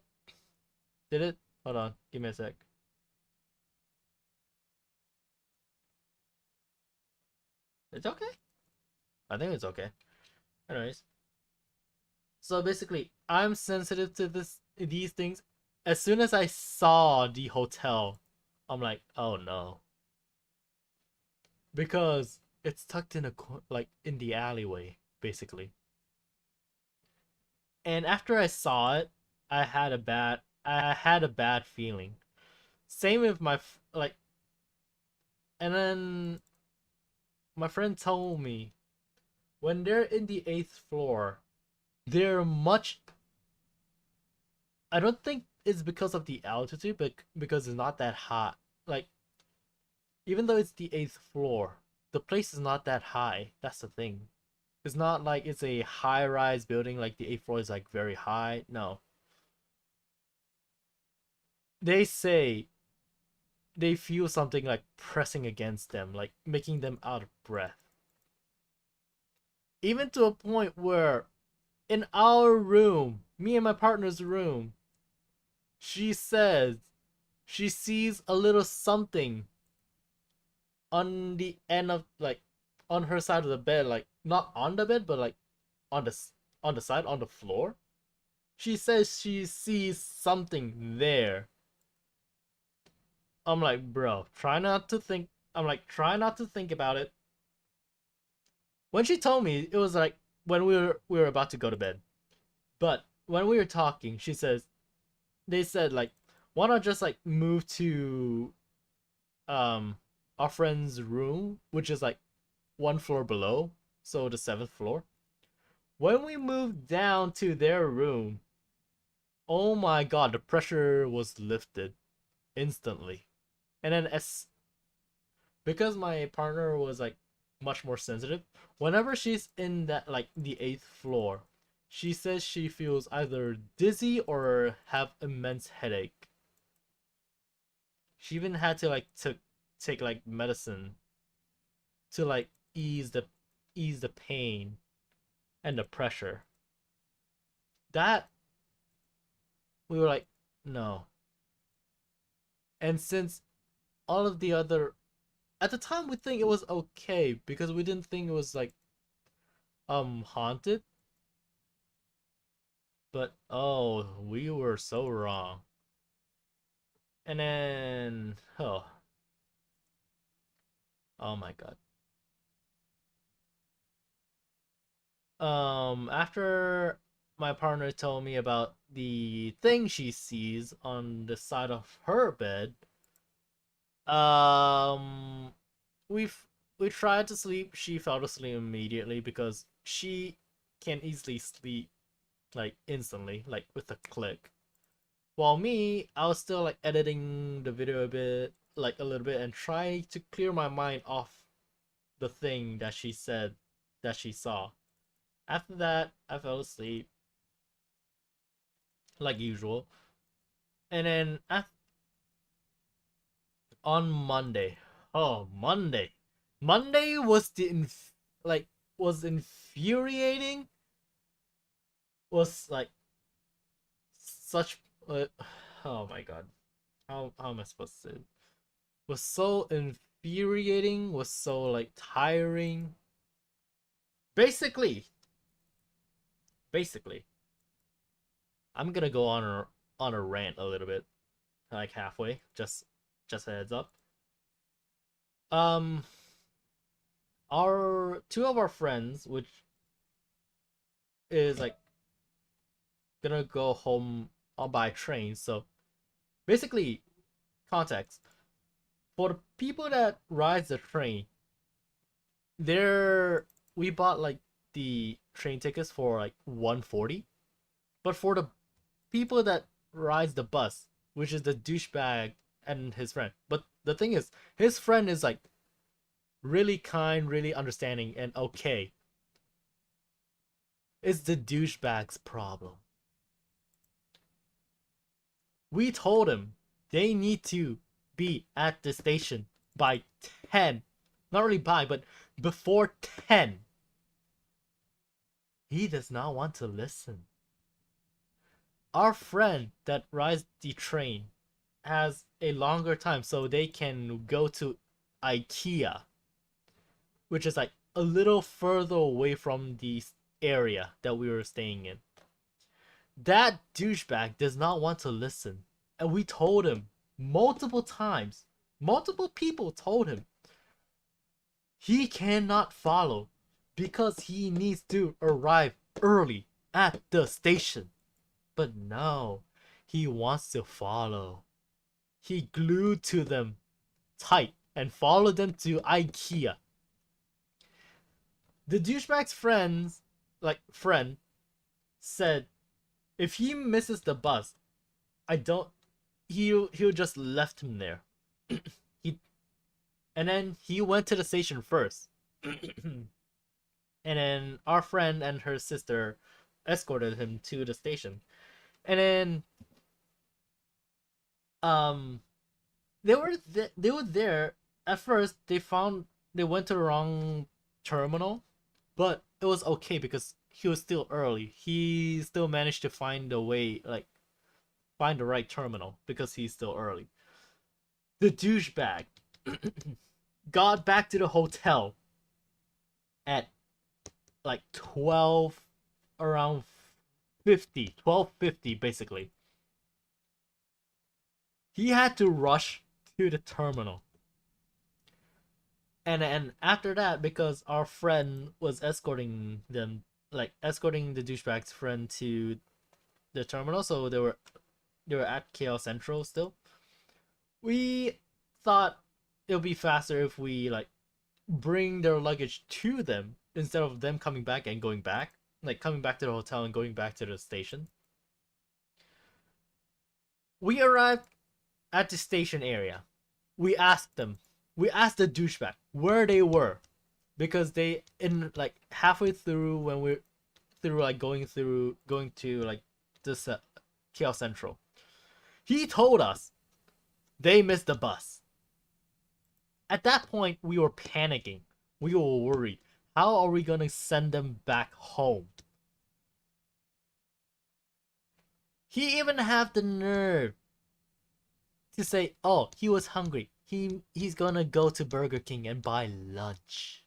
Did it? Hold on. Give me a sec. It's okay. I think it's okay. Anyways, so basically, I'm sensitive to these things. As soon as I saw the hotel, I'm like, oh no, because it's tucked in like in the alleyway, basically. And after I saw it, I had a bad feeling. Same with like, and then my friend told me when they're in the eighth floor, they're much. I don't think it's because of the altitude, but because it's not that hot. Like, even though it's the eighth floor, the place is not that high. That's the thing. It's not like it's a high-rise building like the eighth floor is like very high. No, they say they feel something like pressing against them, like making them out of breath. Even to a point where in our room, me and my partner's room, she says she sees a little something on the end of like on her side of the bed, like not on the bed, but like on the on the side on the floor. She says she sees something there. I'm like, bro, try not to think. I'm like, try not to think about it. When she told me, it was like when we were about to go to bed. But when we were talking, she says they said like, why not just like move to um our friend's room, which is like one floor below, so the seventh floor. When we moved down to their room, oh my god, the pressure was lifted instantly. And then as because my partner was like much more sensitive, whenever she's in that like the eighth floor, she says she feels either dizzy or have immense headache. She even had to like to take like medicine to like ease the pain and the pressure. That we were like, no. And since all of the other at the time we think it was okay because we didn't think it was like haunted, but oh, we were so wrong. And then oh my god. After my partner told me about the thing she sees on the side of her bed, um we've we tried to sleep. She fell asleep immediately because she can easily sleep like instantly, like with a click. While me, I was still like editing the video a bit, like a little bit, and trying to clear my mind off the thing that she said that she saw. After that, I fell asleep like usual. And then on Monday, oh Monday was like was infuriating. Was like such oh my god, how am I supposed to say it? Was so infuriating, was so like tiring. Basically, basically, I'm gonna go on a rant a little bit, like halfway. Just a heads up. Um, our two of our friends, which is like gonna go home by train. So basically, context for the people that rides the train, they're we bought like the train tickets for like 140, but for the people that rides the bus, which is the douchebag and his friend. But the thing is, his friend is like really kind, really understanding, and okay. It's the douchebag's problem. We told him they need to be at the station by 10. Not really by, but before 10. He does not want to listen. Our friend that rides the train has a longer time so they can go to IKEA, which is like a little further away from the area that we were staying in. That douchebag does not want to listen. And we told him multiple times, multiple people told him he cannot follow because he needs to arrive early at the station. But no, he wants to follow. He glued to them tight and followed them to IKEA. The douchebag's friend said if he misses the bus, I don't he'll just left him there. he and then he went to the station first. And then our friend and her sister escorted him to the station. And then um they were there at first. They went to the wrong terminal, but it was okay because he was still early. He still managed to find the way, like find the right terminal because he's still early. The douchebag got back to the hotel at like 12, around 50, 12:50 basically. He had to rush to the terminal. And after that, because our friend was escorting them, like escorting the douchebag's friend to the terminal, so they were at KL Central still. We thought it would be faster if we like bring their luggage to them instead of them coming back and going back, like coming back to the hotel and going back to the station. We arrived at the station area. We asked them. We asked the douchebag where they were, because they in like halfway through when we're through like going to like this KL Central. He told us they missed the bus. At that point, we were panicking. We were worried. How are we gonna send them back home? He even have the nerve to say, "Oh, he was hungry. He's gonna go to Burger King and buy lunch."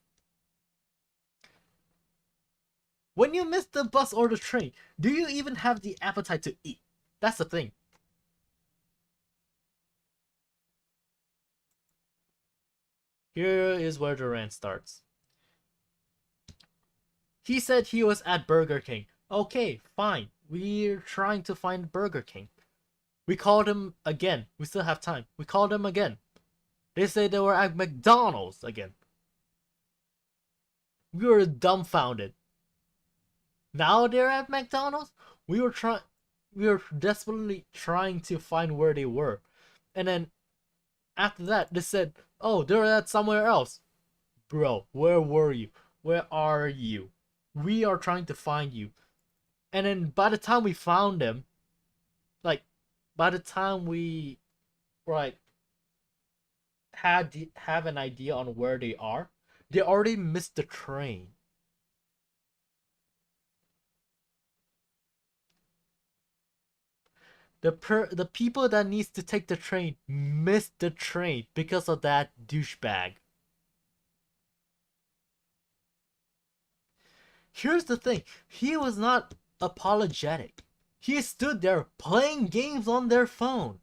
When you miss the bus or the train, do you even have the appetite to eat? That's the thing. Here is where the rant starts. He said he was at Burger King. Okay, fine. We're trying to find Burger King. We called him again. We still have time. We called him again. They say they were at McDonald's again. We were dumbfounded. Now they're at McDonald's? We were desperately trying to find where they were. And then after that they said, "Oh, they're at somewhere else." Bro, where were you? Where are you? We are trying to find you. And then by the time we found them, like by the time we like have an idea on where they already missed the train. The people that needs to take the train missed the train because of that douchebag. Here's the thing, he was not apologetic. He stood there playing games on their phone.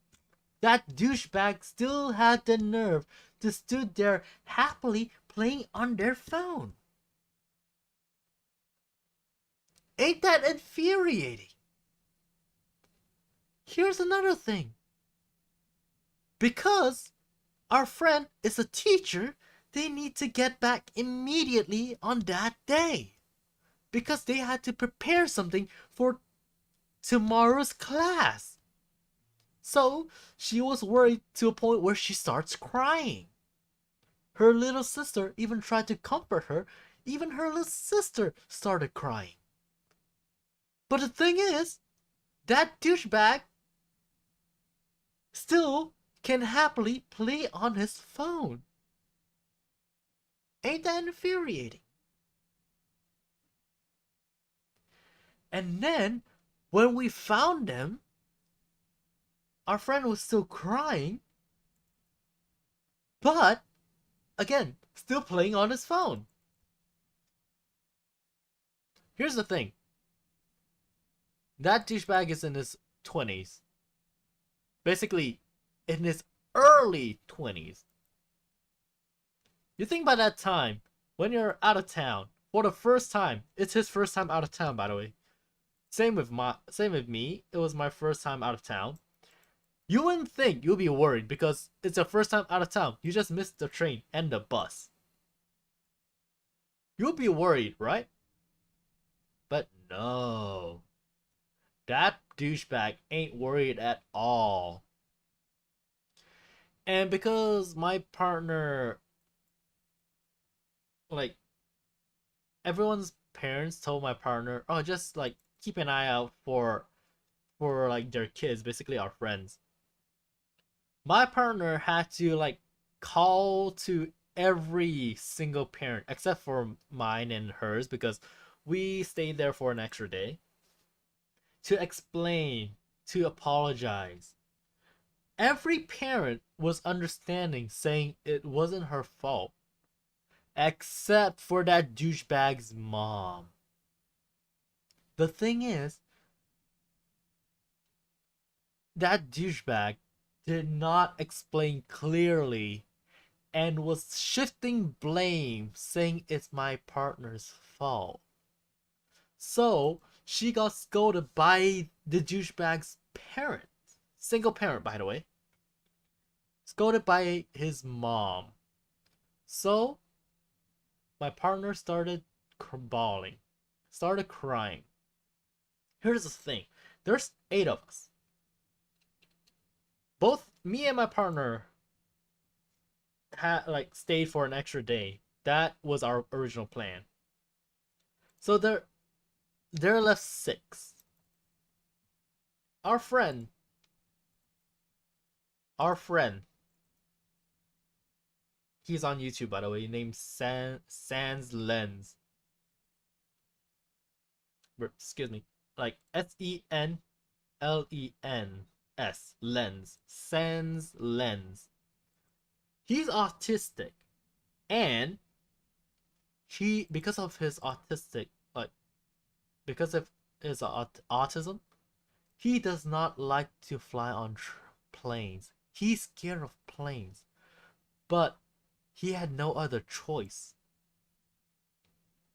That douchebag still had the nerve to stood there happily playing on their phone. Ain't that infuriating? Here's another thing. Because our friend is a teacher, they need to get back immediately on that day. Because they had to prepare something for tomorrow's class. So she was worried to a point where she starts crying. Her little sister even tried to comfort her. Even her little sister started crying. But the thing is, that douchebag still can happily play on his phone. Ain't that infuriating? And then, when we found them, our friend was still crying, but, again, still playing on his phone. Here's the thing. That douchebag is in his 20s. Basically, in his early 20s. You think by that time, when you're out of town, for the first time, it's his first time out of town, by the way. Same with me. It was my first time out of town. You wouldn't think you'll be worried because it's your first time out of town. You just missed the train and the bus. You'll be worried, right? But no. That douchebag ain't worried at all. And because my partner, like, everyone's parents told my partner, "Oh, just like keep an eye out for like their kids, basically our friends." My partner had to like call to every single parent except for mine and hers because we stayed there for an extra day to explain, to apologize. Every parent was understanding, saying it wasn't her fault, except for that douchebag's mom. The thing is, that douchebag did not explain clearly and was shifting blame, saying it's my partner's fault. So she got scolded by the douchebag's parent. Single parent, by the way. Scolded by his mom. So my partner started bawling, started crying. Here's the thing, there's 8 of us. Both me and my partner had like stayed for an extra day. That was our original plan. So there left 6. Our friend, our friend, he's on YouTube by the way, named Sans Lens. Excuse me, like SENLENS, Lens, Sans Lens. He's autistic, and because of his autistic, like because of his autism, he does not like to fly on planes. He's scared of planes, but he had no other choice.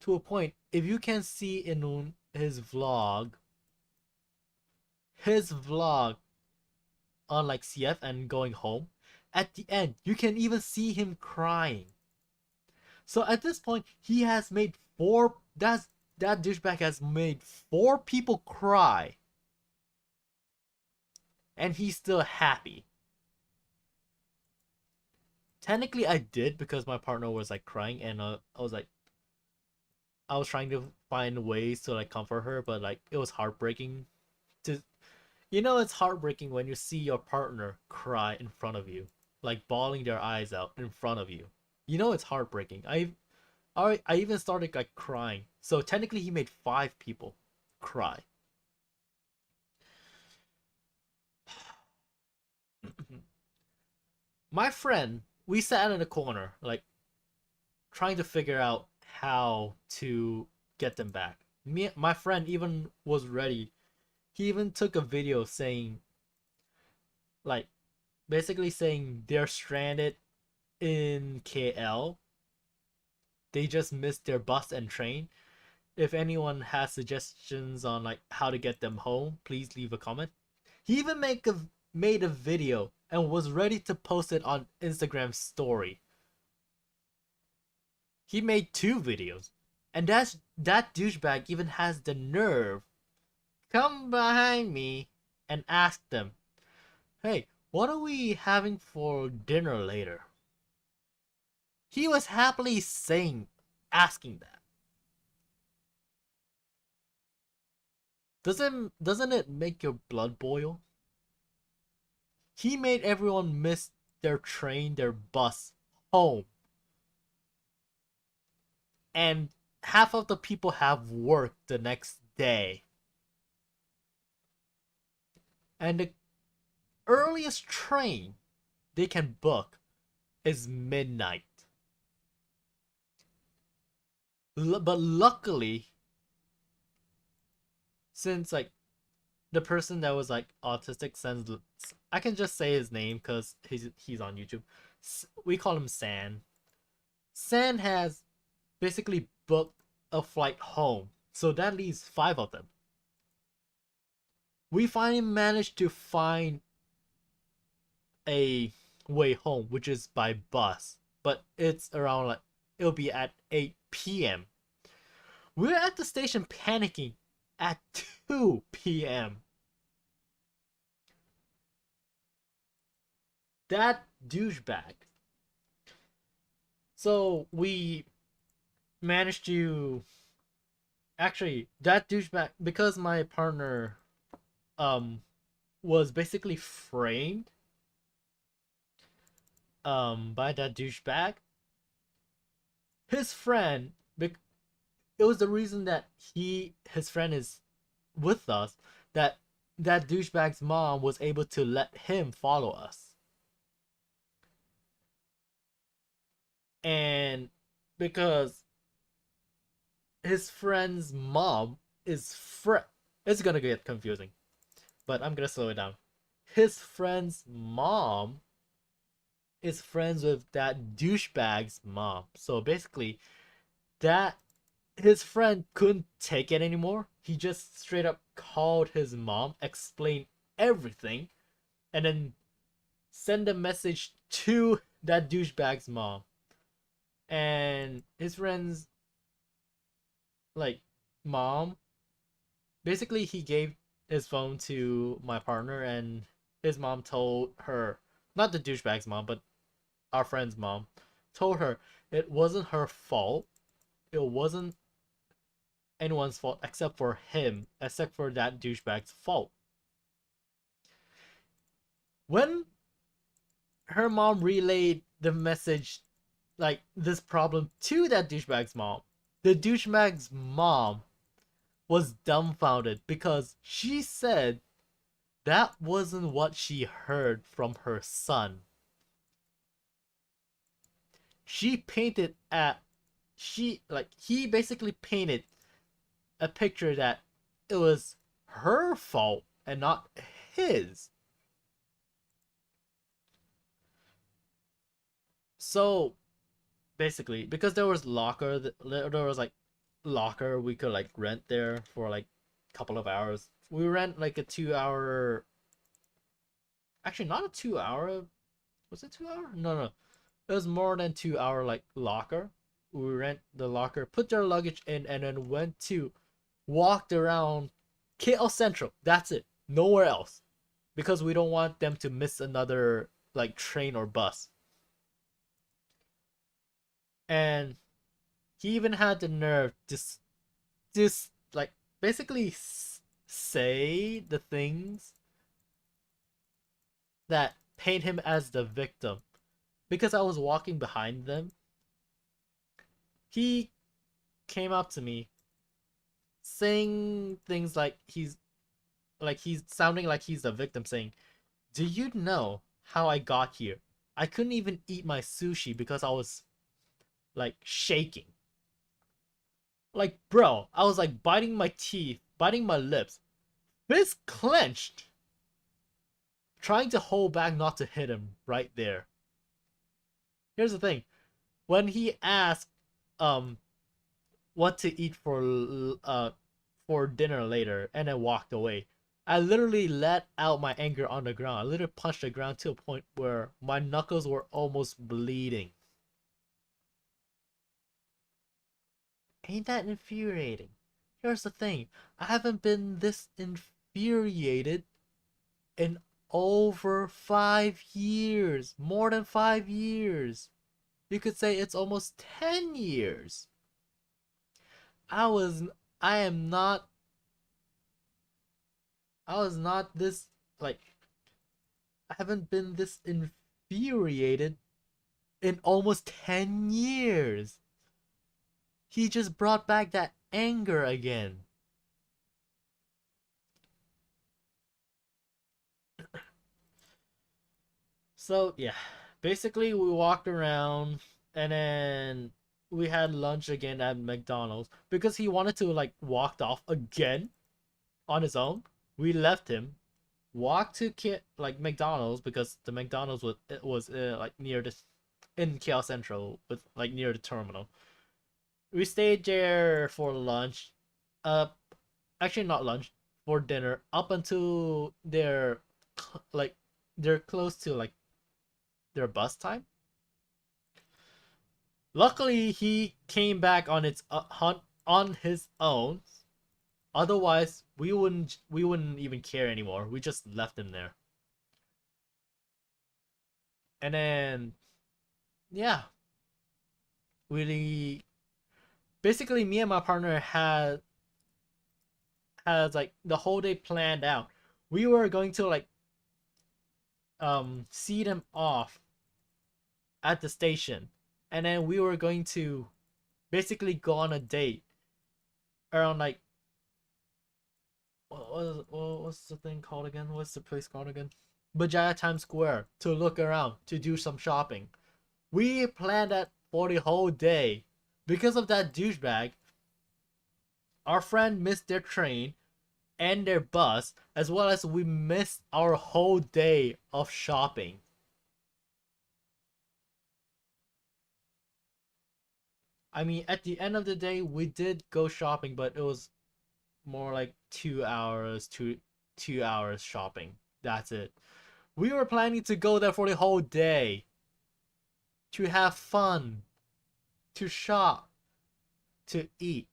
To a point, if you can see in his vlog on like CF and going home, at the end, you can even see him crying. So at this point, he has made 4. That douchebag has made 4 people cry, and he's still happy. Technically, I did because my partner was like crying, and I was trying to find ways to like comfort her, but like it was heartbreaking. To it's heartbreaking when you see your partner cry in front of you, like bawling their eyes out in front of you. It's heartbreaking. I even started like crying. So technically, he made 5 people cry. My friend, we sat in a corner, like trying to figure out how to get them back. My friend even was ready. He even took a video saying, like, basically saying they're stranded in KL. They just missed their bus and train. If anyone has suggestions on like how to get them home, please leave a comment. He even made a video and was ready to post it on Instagram story. He made 2 videos. And that douchebag even has the nerve come behind me and ask them, "Hey, what are we having for dinner later?" He was happily asking that. Doesn't it make your blood boil? He made everyone miss their train, their bus home. And half of the people have work the next day. And the earliest train they can book is midnight. But luckily, since like the person that was like autistic sends, I can just say his name because he's on YouTube. We call him San. San has basically booked a flight home, so that leaves 5 of them. We finally managed to find a way home, which is by bus, but it's around like it'll be at 8 p.m. We're at the station panicking at 2 p.m. That douchebag. So we managed to actually that douchebag, because my partner was basically framed by that douchebag. His friend, it was the reason that his friend is with us, that that douchebag's mom was able to let him follow us. And because his friend's mom is it's gonna get confusing, but I'm gonna slow it down. His friend's mom is friends with that douchebag's mom. So basically, that his friend couldn't take it anymore. He just straight up called his mom, explained everything, and then send a message to that douchebag's mom. And his friend's like mom, basically he gave his phone to my partner, and his mom told her, not the douchebag's mom, but our friend's mom, told her it wasn't her fault. It wasn't anyone's fault except for him, except for that douchebag's fault. When her mom relayed the message, like this problem, to that douchebag's mom, the douchebag's mom was dumbfounded because she said that wasn't what she heard from her son. She painted at he basically painted a picture that it was her fault and not his. So basically, because there was there was like locker we could like rent there for like a couple of hours. We rent like a 2 hour. Actually, not a 2 hour. Was it 2 hour? No, no. It was more than 2 hour like locker. We rent the locker, put their luggage in, and then walked around KL Central. That's it. Nowhere else. Because we don't want them to miss another like train or bus. And he even had the nerve to just like basically say the things that paint him as the victim. Because I was walking behind them, he came up to me saying things like he's sounding like he's the victim, saying, "Do you know how I got here? I couldn't even eat my sushi because I was like shaking." Like, bro, I was like biting my teeth, biting my lips, fist clenched, trying to hold back not to hit him right there. Here's the thing: when he asked, um, what to eat for dinner later, and then walked away, I literally let out my anger on the ground. I literally punched the ground to a point where my knuckles were almost bleeding. Ain't that infuriating? Here's the thing: I haven't been this infuriated in over 5 years. More than 5 years. You could say it's almost 10 years. I was I am not I was not this like I haven't been this infuriated in almost 10 years. He just brought back that anger again. So, yeah. Basically, we walked around, and then we had lunch again at McDonald's because he wanted to like walk off again on his own. We left him, walked to like McDonald's because the McDonald's was like near this in KL Central, with like near the terminal. We stayed there for lunch. Uh, actually not lunch, for dinner up until like they're close to like their bus time. Luckily, he came back on on his own. Otherwise, we wouldn't even care anymore. We just left him there. And then yeah, we basically me and my partner had like the whole day planned out. We were going to like see them off at the station, and then we were going to basically go on a date around like what's the thing called again? What's the place called again? Bajaya Times Square to look around to do some shopping. We planned that for the whole day. Because of that douchebag, our friend missed their train and their bus, as well as we missed our whole day of shopping. I mean, at the end of the day, we did go shopping, but it was more like 2 hours, 2 hours shopping. That's it. We were planning to go there for the whole day, to have fun, to shop, to eat.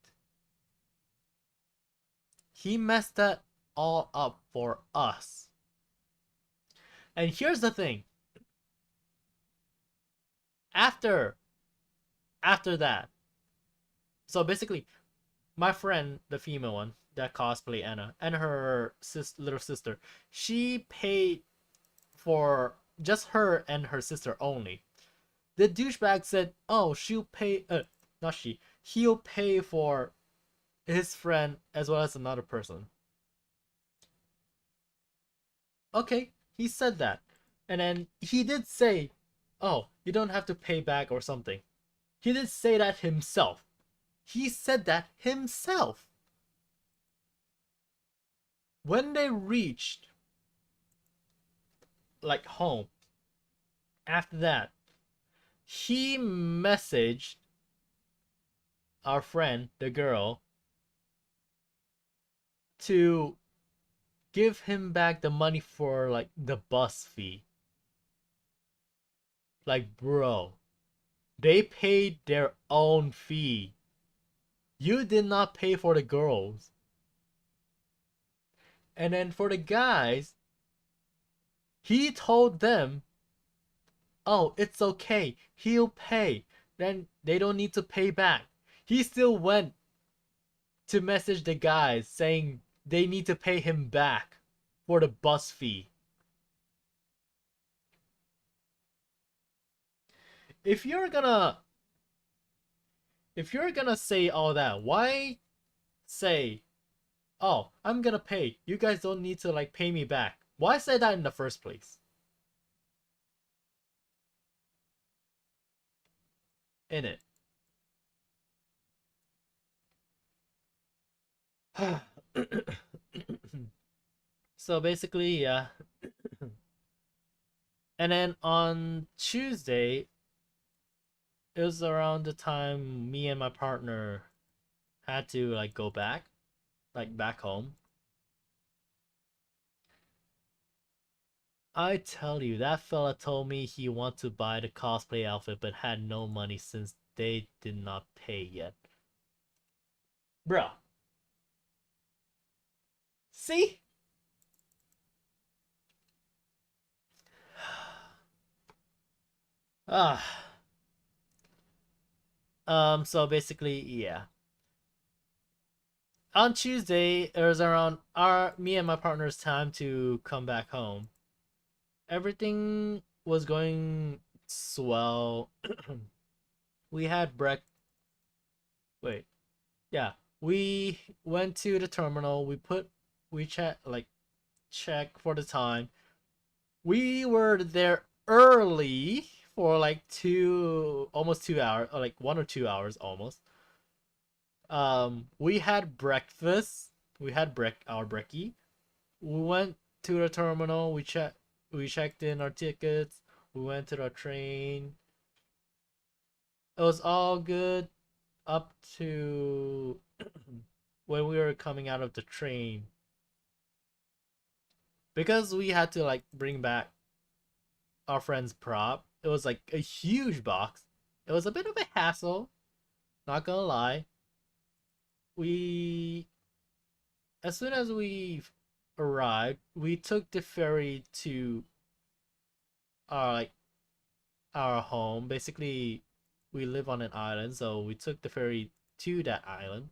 He messed that all up for us. And here's the thing. After that, so basically, my friend, the female one, that cosplay Anna, and her little sister, she paid for just her and her sister only. The douchebag said, "Oh, she'll pay. Not she. He'll pay for his friend as well as another person." Okay, he said that, and then he did say, "Oh, you don't have to pay back or something." He did say that himself. He said that himself. When they reached like home, after that, he messaged our friend, the girl, to give him back the money for like the bus fee. Like, bro, they paid their own fee. You did not pay for the girls. And then for the guys, he told them, "Oh, it's okay. He'll pay. Then they don't need to pay back." He still went to message the guys saying they need to pay him back for the bus fee. If you're gonna say all that, why say, "Oh, I'm gonna pay. You guys don't need to like pay me back"? Why say that in the first place? In it. So basically, yeah. And then on Tuesday, it was around the time me and my partner had to like go back, like back home. I tell you, that fella told me he wanted to buy the cosplay outfit but had no money since they did not pay yet. Bruh. See? Ah. So basically, yeah. On Tuesday, it was around me and my partner's time to come back home. Everything was going swell. We had wait. Yeah. We went to the terminal. We check for the time. We were there early for like almost 2 hours, or like 1 or 2 hours almost. We had breakfast. We had our brekkie. We went to the terminal. We checked in our tickets. We went to the train. It was all good up to when we were coming out of the train. Because we had to like bring back our friend's prop. It was like a huge box. It was a bit of a hassle, not gonna lie. We As soon as we arrived, we took the ferry to our our home. Basically, we live on an island, so we took the ferry to that island.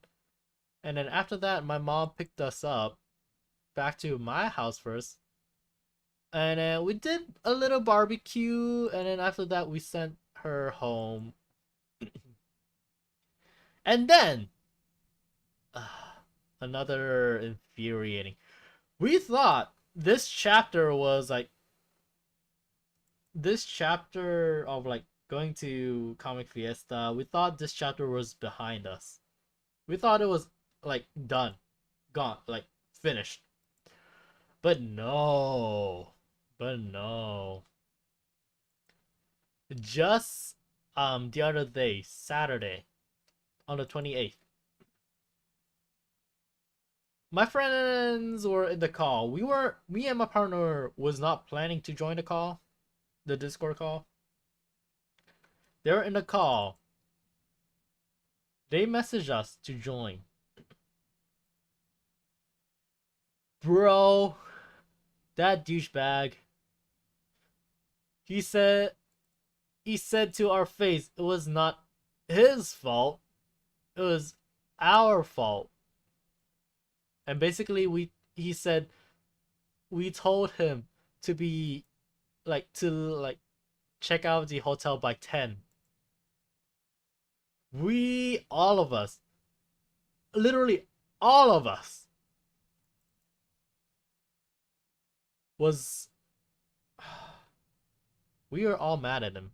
And then after that, my mom picked us up back to my house first. And we did a little barbecue, and then after that, we her home. And then another infuriating. We thought this chapter was like this chapter of like going to Comic Fiesta. We thought this chapter was behind us. We thought it was like done, gone, like finished. But no. But no. Just the other day, Saturday, on the 28th. My friends were in the call. Me and my partner was not planning to join the call, the Discord call. They were in the call. They messaged us to join. Bro, that douchebag. He said to our face it was not his fault. It was our fault. And basically he said we told him to be to check out the hotel by 10. We all of us, literally all of us, was we were all mad at him.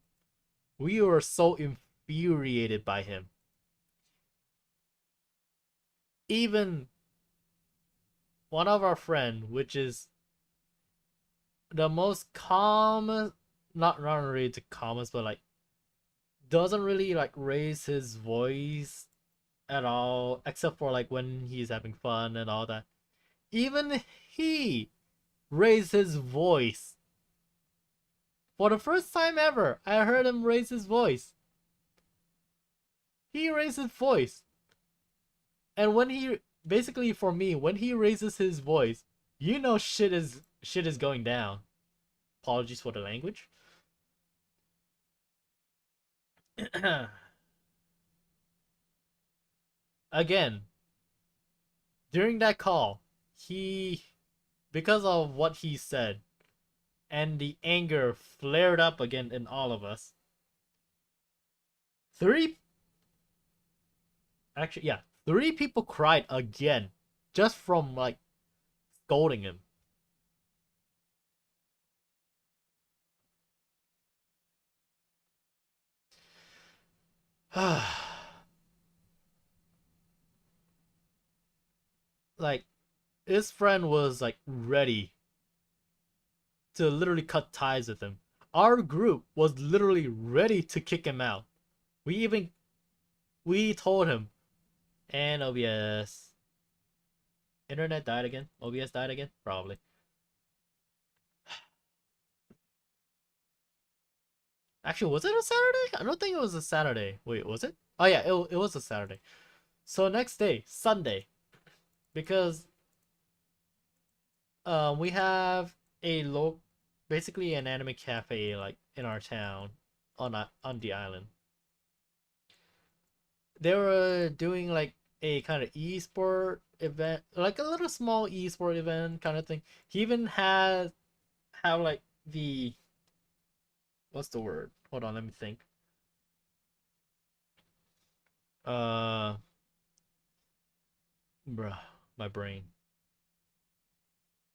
We were so infuriated by him. Even one of our friend, which is the most calm, not really the calmest, but like doesn't really like raise his voice at all, except for like when he's having fun and all that. Even he raised his voice. For the first time ever, I heard him raise his voice. He raised his voice. And when he basically for me, when he raises his voice, you know shit is going down. Apologies for the language. Again, during that call, because of what he said, and the anger flared up again in all of us. Three people cried again, just from like scolding him. Like, his friend was like ready to literally cut ties with him. Our group was literally ready to kick him out. We told him, and OBS internet died again. OBS died again, probably. Actually, was it a Saturday? I don't think it was a Saturday. Wait, was it? Oh yeah, it was a Saturday. So next day, Sunday, because we have basically an anime cafe like in our town on the island. They were doing like a kind of esport event, like a little small esport event kind of thing. He even had have like the what's the word? Hold on, let me think. Uh, bruh, my brain.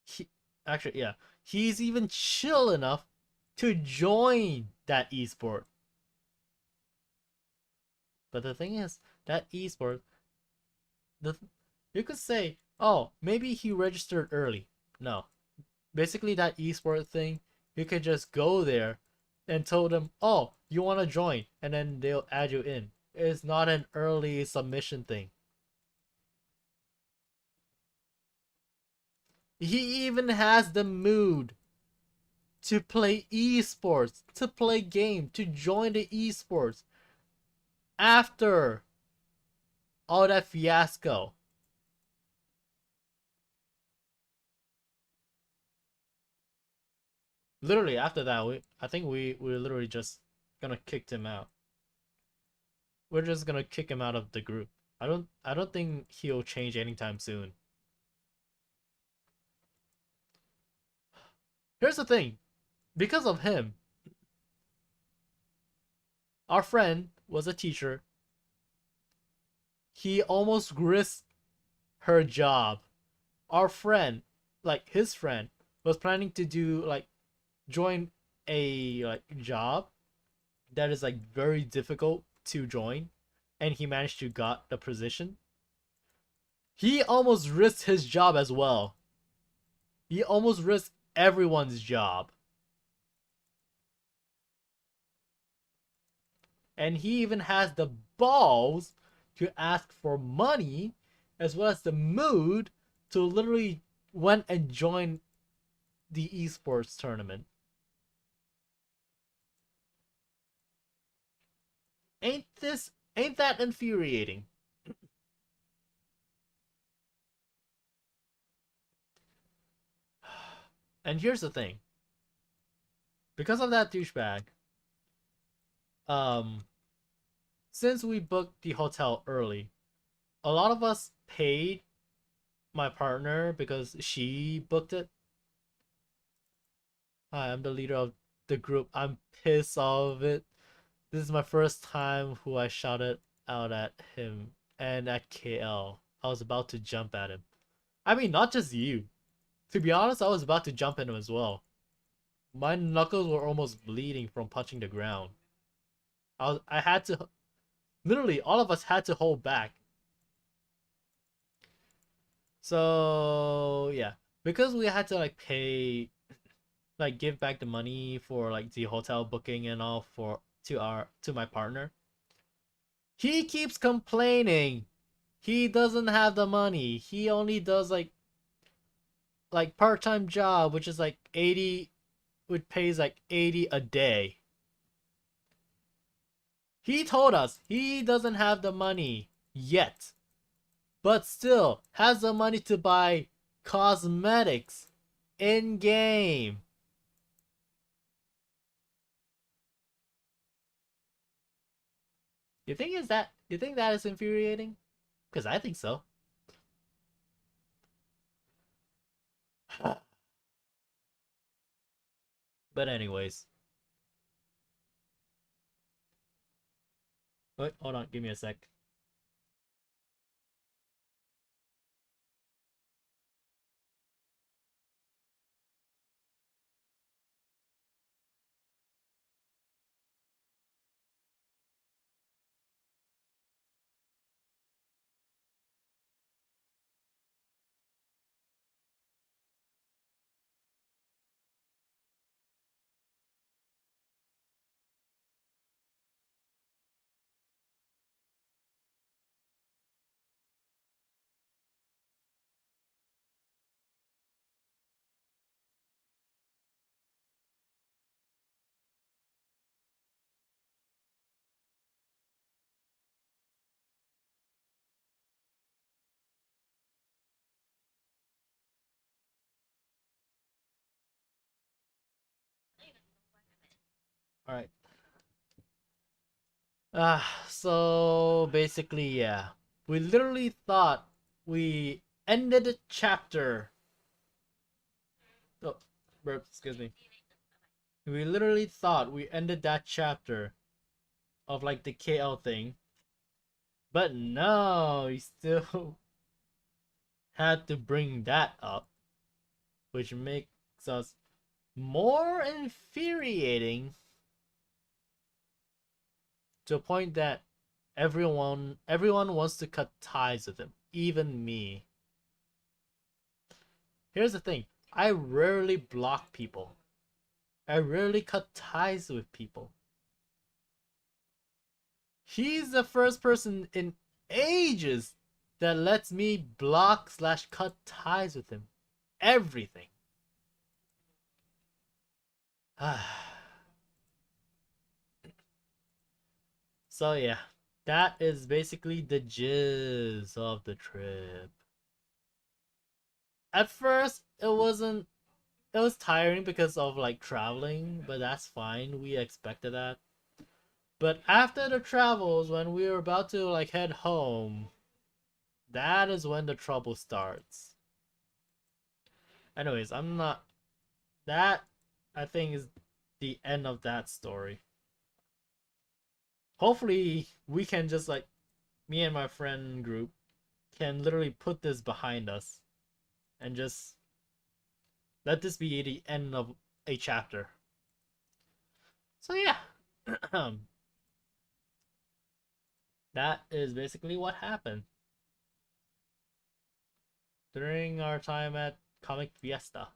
He actually, yeah, he's even chill enough to join that esport. But the thing is, that esport, you could say, oh, maybe he registered early. No, basically that esport thing, you could just go there and tell them, oh, you want to join, and then they'll add you in. It's not an early submission thing. He even has the mood to play esports, to play game, to join the esports after all that fiasco. Literally after that, I think we're literally just gonna kick him out. We're just gonna kick him out of the group. I don't think he'll change anytime soon. Here's the thing. Because of him, Our friend was a teacher. He almost risked her job. Our friend, like his friend, was planning to do like join a like job that is like very difficult to join, and he managed to got the position. He almost risked his job as well. He almost risked everyone's job. And he even has the balls to ask for money as well as the mood to literally went and join the esports tournament. Ain't that infuriating? And here's the thing. Because of that douchebag, um since we booked the hotel early, a lot of us paid my partner because she booked it. Hi, I'm the leader of the group. I'm pissed off of it. This is my first time who I shouted out at him and at KL. I was about to jump at him. I mean, not just you. To be honest, I was about to jump at him as well. My knuckles were almost bleeding from punching the ground. I had to literally all of us had to hold back. So yeah, because we had to like pay, like give back the money for like the hotel booking and all for to my partner. He keeps complaining. He doesn't have the money. He only does like part-time job, which is like 80, which pays like 80 a day. He told us he doesn't have the money yet, but still has the money to buy cosmetics in game. You think that is infuriating? Because I think so. But anyways, wait, hold on, give me a sec. All right. So basically, yeah, we literally thought we ended the chapter. Oh, burp, excuse me. We literally thought we ended that chapter of like the KL thing, but no, we still had to bring that up, which makes us more infuriating to a point that everyone wants to cut ties with him, even me. Here's the thing, I rarely block people. I rarely cut ties with people. He's the first person in ages that lets me block slash cut ties with him. Everything. So yeah, that is basically the gist of the trip. At first, it was tiring because of like traveling, but that's fine. We expected that. But after the travels, when we were about to like head home, that is when the trouble starts. Anyways, I'm not that I think is the end of that story. hopefully we can just like me and my friend group can literally put this behind us and just let this be the end of a chapter. So yeah, that is basically what happened during our time at Comic Fiesta.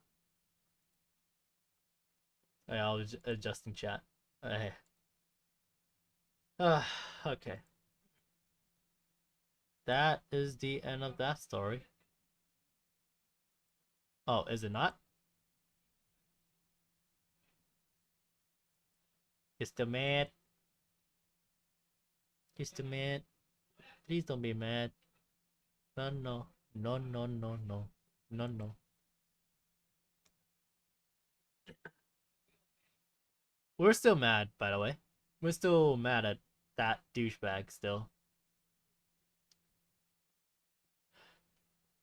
Oh, yeah, I was adjusting chat. Okay. Okay. That is the end of that story. Oh, is it not? It's the mad. It's the mad. Please don't be mad. No, no. No, no, no, no. No, no. We're still mad, by the way. We're still mad at that douchebag still.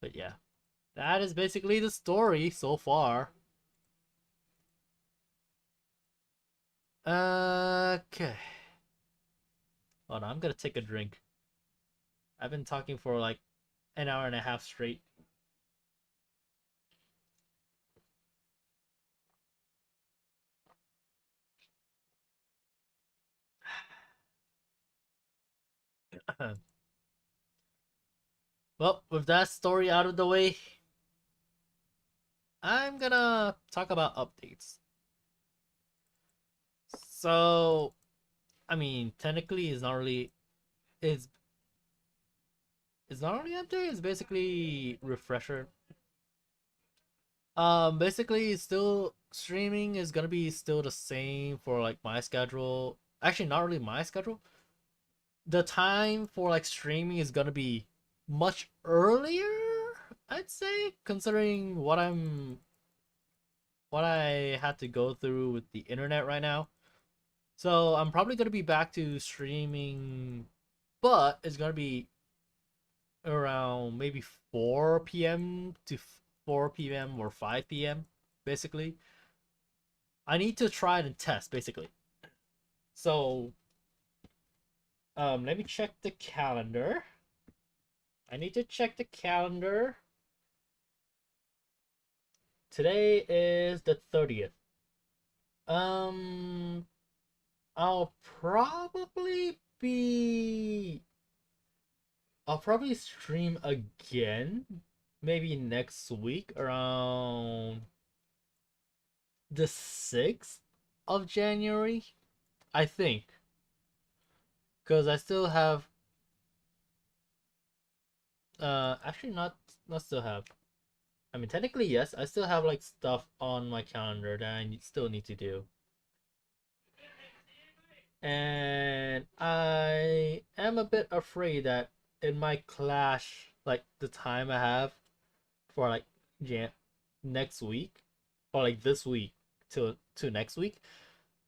But yeah. That is basically the story so far. Okay. Hold on, I'm gonna take a drink. I've been talking for like an hour and a half straight. Well, with that story out of the way, I'm gonna talk about updates. So, I mean, technically, it's it's not really update. It's basically refresher. Basically, still streaming is gonna be still the same for like my schedule. Actually, not really my schedule. The time for like streaming is gonna be much earlier, I'd say, considering what I had to go through with the internet right now. So I'm probably gonna be back to streaming, but it's gonna be around maybe 4 p.m. to 4 p.m. or 5 p.m. Basically, I need to try and test basically. So let me check the calendar. I need to check the calendar. Today is the 30th. Um, I'll probably be. I'll probably stream again, maybe next week around the 6th of January, I think. Because I still have. Actually, not still have. I mean, technically, yes, I still have like stuff on my calendar that I still need to do. And I am a bit afraid that it might clash like the time I have for like Jan next week or like this week to next week.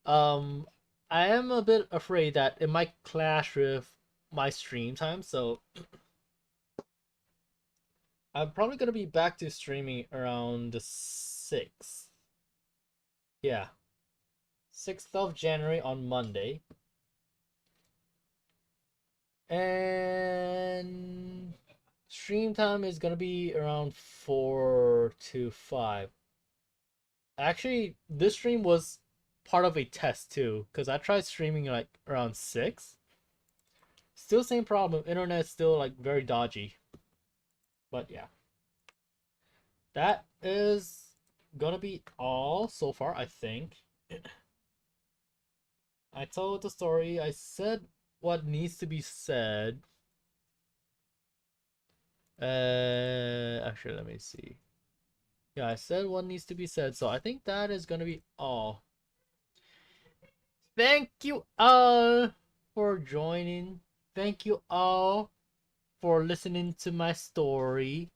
Um, I am a bit afraid that it might clash with my stream time, so I'm probably gonna be back to streaming around the 6th. Yeah, 6th of January on Monday. And stream time is gonna be around 4 to 5. Actually, this stream was part of a test too, because I tried streaming like around 6. Still same problem, internet's still like very dodgy. But yeah. That is gonna be all so far, I think. I told the story, I said what needs to be said. Actually, let me see. Yeah, I said what needs to be said, so I think that is gonna be all. Thank you all for joining. Thank you all for listening to my story.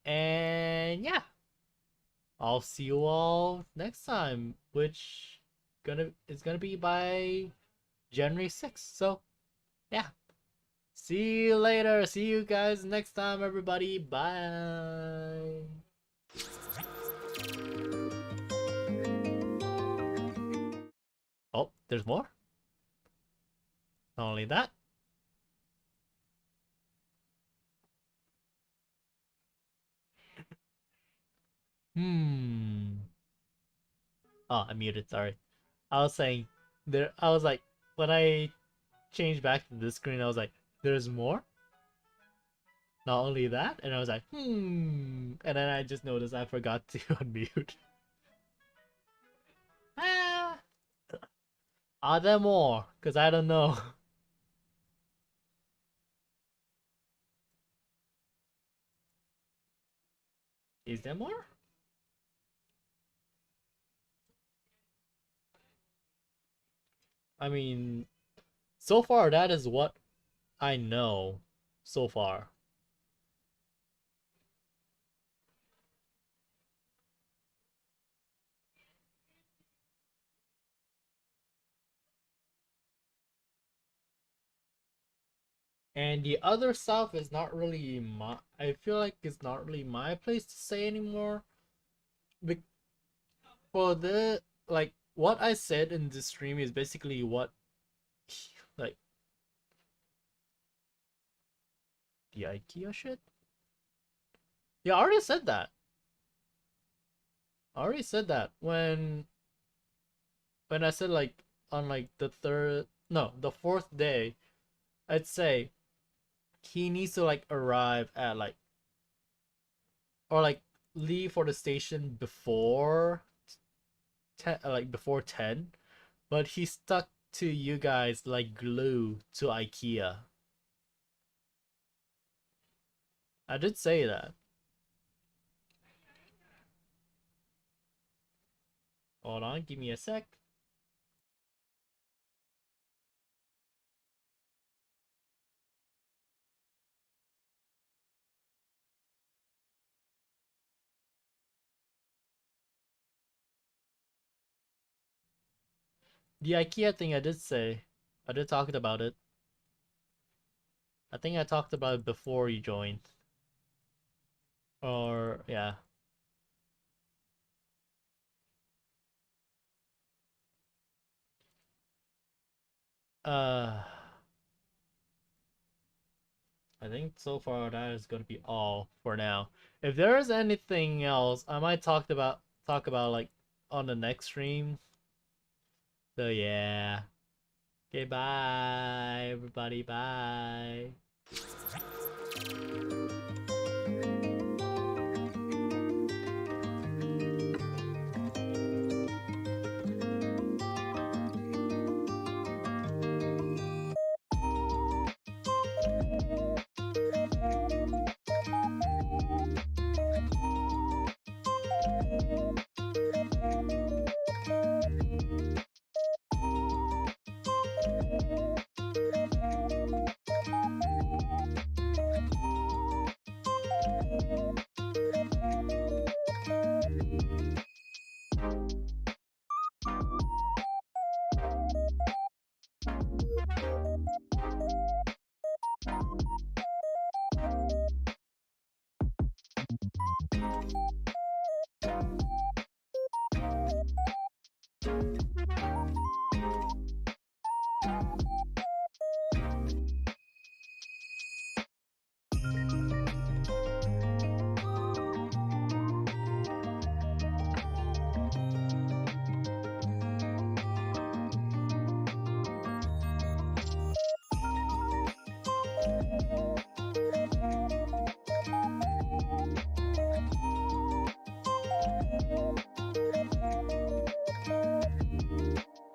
And yeah, I'll see you all next time, which is gonna be by January 6th. So yeah. See you later. See you guys next time, everybody. Bye. Oh, There's more? Not only that. Oh, I muted, sorry. I was saying there I was like when I changed back to this screen, I was like, there's more? Not only that, and I was like, And then I just noticed I forgot to unmute. Ah! Are there more? Because I don't know. Is there more? I mean, so far that is what I know so far. And the other stuff is not really my. I feel like it's not really my place to say anymore. For the like what I said in the stream is basically what like the IKEA shit. Yeah, I already said that. I already said that when I said like on like the third no the fourth day, I'd say he needs to like arrive at like or like leave for the station before 10 like before 10, but he stuck to you guys like glue to IKEA. I did say that. Hold on, give me a sec. The IKEA thing I did say. I did talk about it. I think I talked about it before you joined. Or yeah. Uh I think so far that is gonna be all for now. If there is anything else, I might talk about like on the next stream. So yeah. Okay, bye everybody, bye.